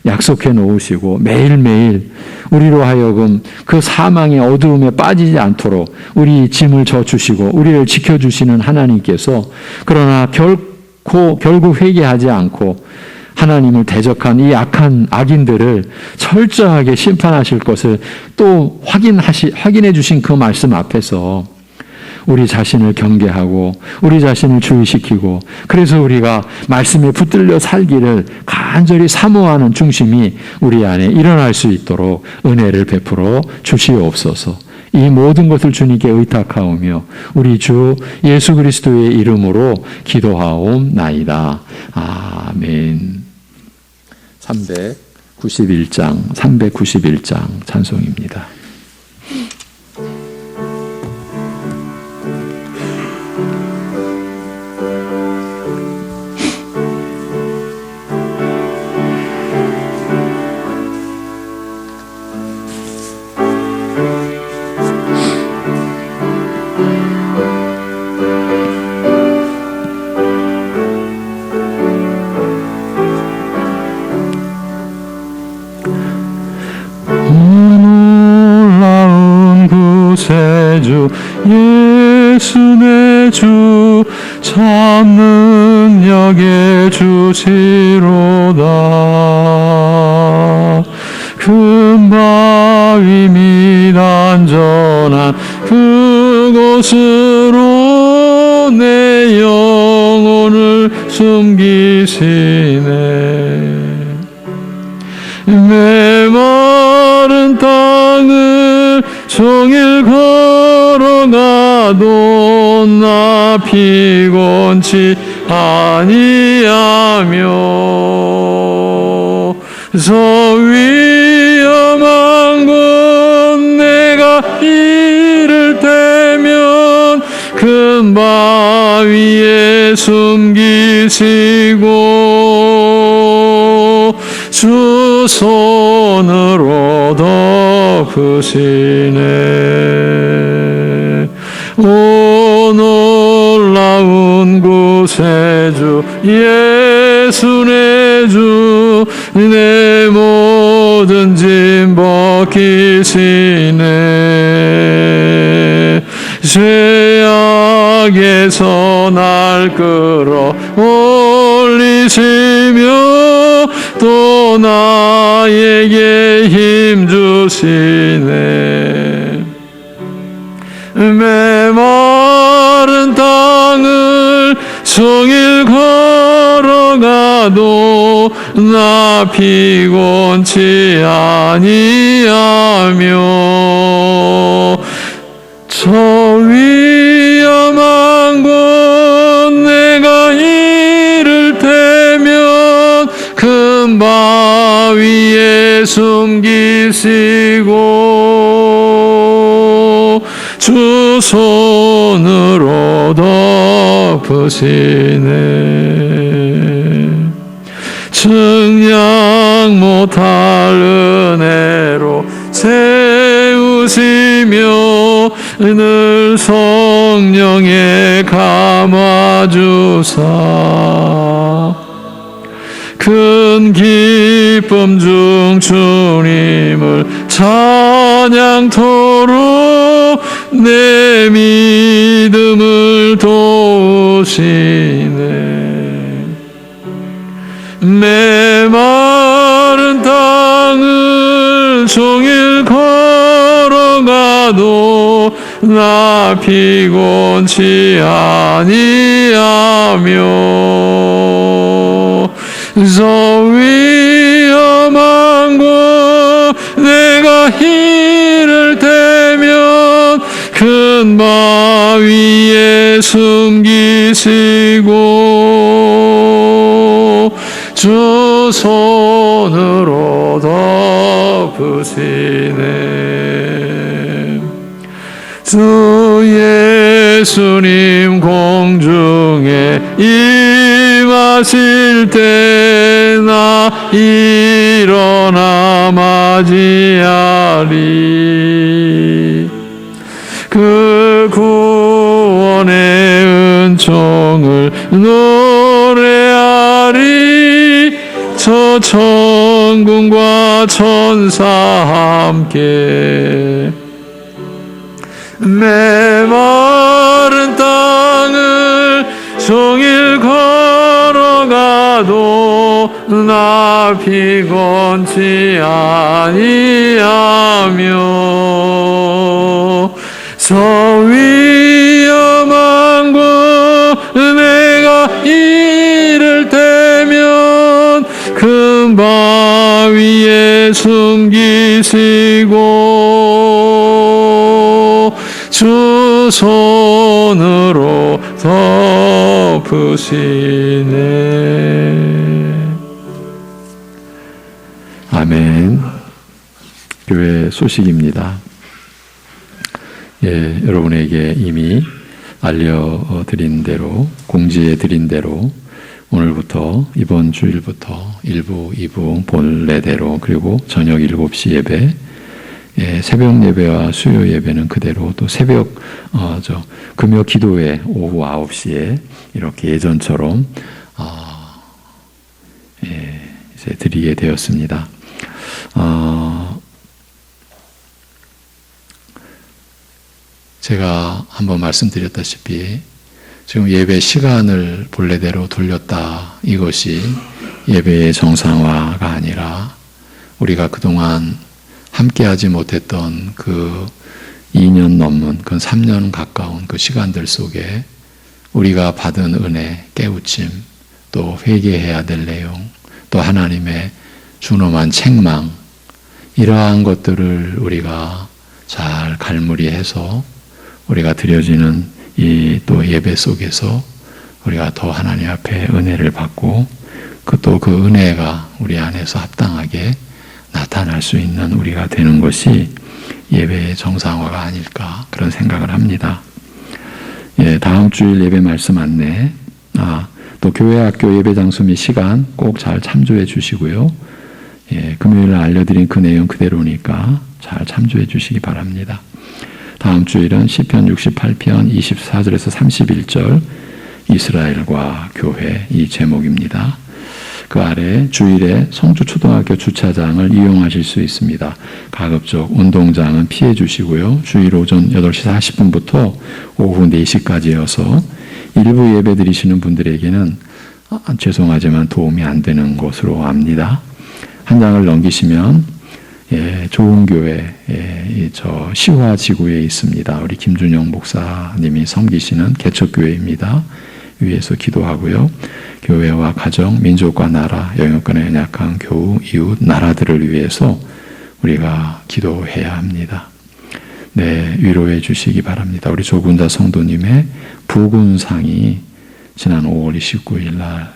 약속해 놓으시고 매일매일 우리로 하여금 그 사망의 어두움에 빠지지 않도록 우리 짐을 져주시고 우리를 지켜주시는 하나님께서 그러나 결국 회개하지 않고 하나님을 대적한 이 악인들을 철저하게 심판하실 것을 또 확인해 주신 그 말씀 앞에서 우리 자신을 경계하고 우리 자신을 주의시키고 그래서 우리가 말씀에 붙들려 살기를 간절히 사모하는 중심이 우리 안에 일어날 수 있도록 은혜를 베풀어 주시옵소서. 이 모든 것을 주님께 의탁하오며 우리 주 예수 그리스도의 이름으로 기도하옵나이다. 아멘. 391장 찬송입니다. 주 예수 내 주 참 능력의 주시로다. 큰 바위 및 안전한 그곳으로 내 영혼을 숨기시네. 메마른 땅을 종일 걸어가도 나 피곤치 아니하며 저 위험한 곳 내가 이를 때면 큰 바위에 숨기시고 주 손으로 덮으시네. 오 놀라운 구세 주 예수 내 주 내 모든 짐 벗기시네. 죄악에서 날 끌어 올리시며 또 나에게 힘 주시네. 메마른 땅을 종일 걸어가도 나 피곤치 아니하며 저 위험한 곳 내가 이를 때면 큰 바위에 숨기시고 주 손으로 덮으시네. 측량 못할 은혜로 세우시며 늘 성령에 감화주사 큰 기쁨 중 주님을 찬양토록 내 믿음을 도우시네. 메마른 땅을 종일 걸어가도 나 피곤치 아니하며 저 위험한 곳 내가 이를 때면 큰 바위에 숨기시고 주 손으로 덮으시네. 주 예수님 공중에 임하실 때 나 일어나 맞이하리. 그 구원의 은총을 노래하리. 저 천군과 천사 함께 메마른 땅을 종일 걸어가도 나 피곤치 아니하며 서 위험한 곳 내가 이를 때면 큰 바위에 숨기시고 주 손으로 덮으시네. 아멘. 교회 소식입니다. 예, 여러분에게 이미 알려드린 대로, 공지해드린 대로 오늘부터 이번 주일부터 1부, 2부 본래대로, 그리고 저녁 7시 예배, 예, 새벽 예배와 수요 예배는 그대로, 또 새벽 금요 기도회 오후 9시에 이렇게 예전처럼 이제 드리게 되었습니다. 제가 한번 말씀드렸다시피 지금 예배 시간을 본래대로 돌렸다, 이것이 예배의 정상화가 아니라 우리가 그동안 함께하지 못했던 그 2년 넘는, 그 3년 가까운 그 시간들 속에 우리가 받은 은혜, 깨우침, 또 회개해야 될 내용, 또 하나님의 준엄한 책망, 이러한 것들을 우리가 잘 갈무리해서 우리가 드려지는 이 또 예배 속에서 우리가 더 하나님 앞에 은혜를 받고 또 그 은혜가 우리 안에서 합당하게 나타날 수 있는 우리가 되는 것이 예배의 정상화가 아닐까, 그런 생각을 합니다. 예, 다음 주일 예배 말씀 안내, 또 교회 학교 예배 장소 및 시간 꼭 잘 참조해 주시고요. 예, 금요일 날 알려드린 그 내용 그대로니까 잘 참조해 주시기 바랍니다. 다음 주일은 시편 68편 24절에서 31절 이스라엘과 교회, 이 제목입니다. 그 아래 주일에 성주초등학교 주차장을 이용하실 수 있습니다. 가급적 운동장은 피해 주시고요. 주일 오전 8시 40분부터 오후 4시까지여서 일부 예배 드리시는 분들에게는 죄송하지만 도움이 안 되는 것으로 압니다. 한 장을 넘기시면 좋은 교회, 저 시화 지구에 있습니다. 우리 김준영 목사님이 섬기시는 개척교회입니다. 위에서 기도하고요. 교회와 가정, 민족과 나라, 영역권의 연약한 교우, 이웃, 나라들을 위해서 우리가 기도해야 합니다. 네, 위로해 주시기 바랍니다. 우리 조군자 성도님의 부군상이 지난 5월 29일 날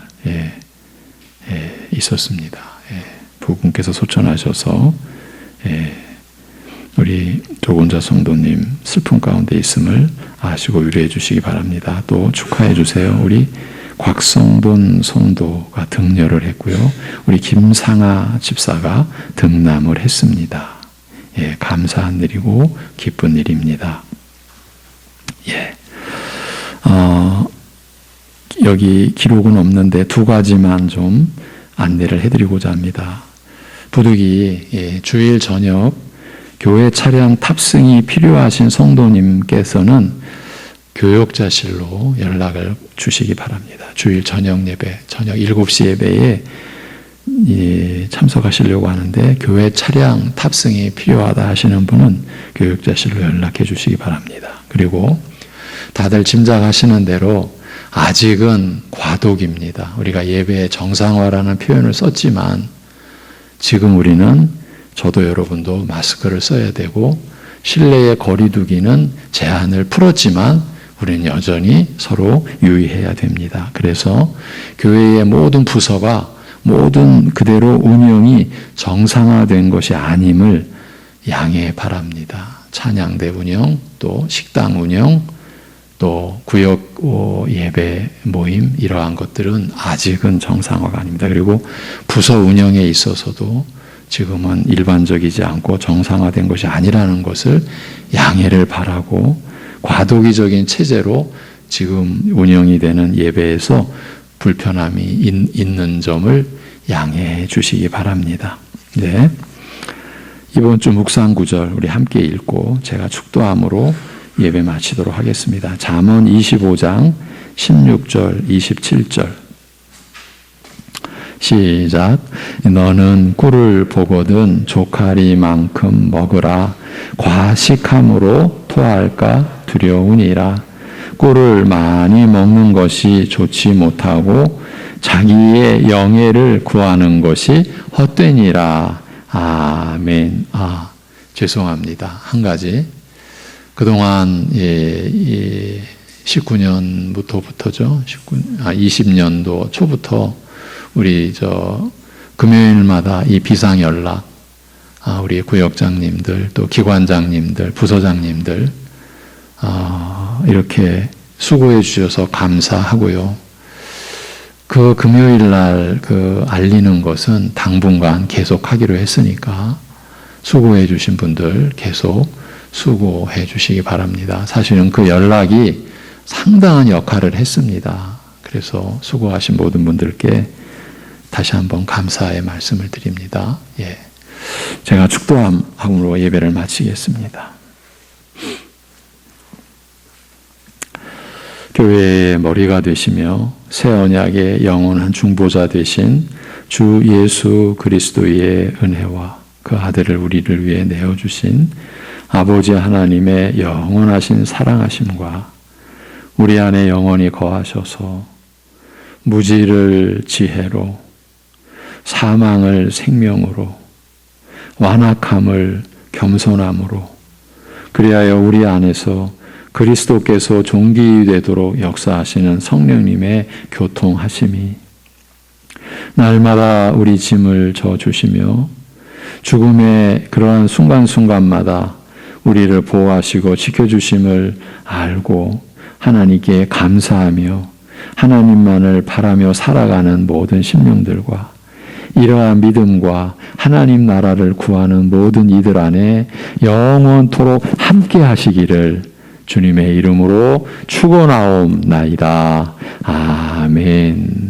있었습니다. 부군께서 소천하셔서 우리 조군자 성도님 슬픔 가운데 있음을 아시고 위로해 주시기 바랍니다. 또 축하해 주세요. 우리 곽성돈 성도가 등려를 했고요. 우리 김상아 집사가 등남을 했습니다. 예, 감사한 일이고 기쁜 일입니다. 예. 여기 기록은 없는데 두 가지만 좀 안내를 해드리고자 합니다. 부득이 주일 저녁 교회 차량 탑승이 필요하신 성도님께서는 교역자실로 연락을 주시기 바랍니다. 주일 저녁 예배, 저녁 7시 예배에 참석하시려고 하는데 교회 차량 탑승이 필요하다 하시는 분은 교역자실로 연락해 주시기 바랍니다. 그리고 다들 짐작하시는 대로 아직은 과도기입니다. 우리가 예배의 정상화라는 표현을 썼지만 지금 우리는, 저도 여러분도 마스크를 써야 되고 실내의 거리 두기는 제한을 풀었지만 우리는 여전히 서로 유의해야 됩니다. 그래서 교회의 모든 부서가 모든 그대로 운영이 정상화된 것이 아님을 양해 바랍니다. 찬양대 운영, 또 식당 운영, 또 구역 예배 모임, 이러한 것들은 아직은 정상화가 아닙니다. 그리고 부서 운영에 있어서도 지금은 일반적이지 않고 정상화된 것이 아니라는 것을 양해를 바라고, 과도기적인 체제로 지금 운영이 되는 예배에서 불편함이 있는 점을 양해해 주시기 바랍니다. 네. 이번 주 묵상 구절 우리 함께 읽고 제가 축도함으로 예배 마치도록 하겠습니다. 잠언 25장 16절 27절. 시작. 너는 꿀을 보거든 조카리만큼 먹으라. 과식함으로 토할까 두려우니라. 꿀을 많이 먹는 것이 좋지 못하고 자기의 영예를 구하는 것이 헛되니라. 아멘. 죄송합니다. 한 가지. 그동안 19년부터죠. 20년도 초부터 우리 금요일마다 이 비상 연락, 우리 구역장님들 또 기관장님들, 부서장님들 이렇게 수고해 주셔서 감사하고요. 그 금요일 날 알리는 것은 당분간 계속 하기로 했으니까 수고해 주신 분들 계속 수고해 주시기 바랍니다. 사실은 그 연락이 상당한 역할을 했습니다. 그래서 수고하신 모든 분들께 다시 한번 감사의 말씀을 드립니다. 제가 축도함으로 예배를 마치겠습니다. 교회의 머리가 되시며 새 언약의 영원한 중보자 되신 주 예수 그리스도의 은혜와 그 아들을 우리를 위해 내어주신 아버지 하나님의 영원하신 사랑하심과 우리 안에 영원히 거하셔서 무지를 지혜로 사망을 생명으로 완악함을 겸손함으로 그리하여 우리 안에서 그리스도께서 존귀되도록 역사하시는 성령님의 교통하심이 날마다 우리 짐을 져주시며 죽음의 그러한 순간순간마다 우리를 보호하시고 지켜주심을 알고 하나님께 감사하며 하나님만을 바라며 살아가는 모든 심령들과 이러한 믿음과 하나님 나라를 구하는 모든 이들 안에 영원토록 함께 하시기를 주님의 이름으로 축원하옵나이다. 아멘.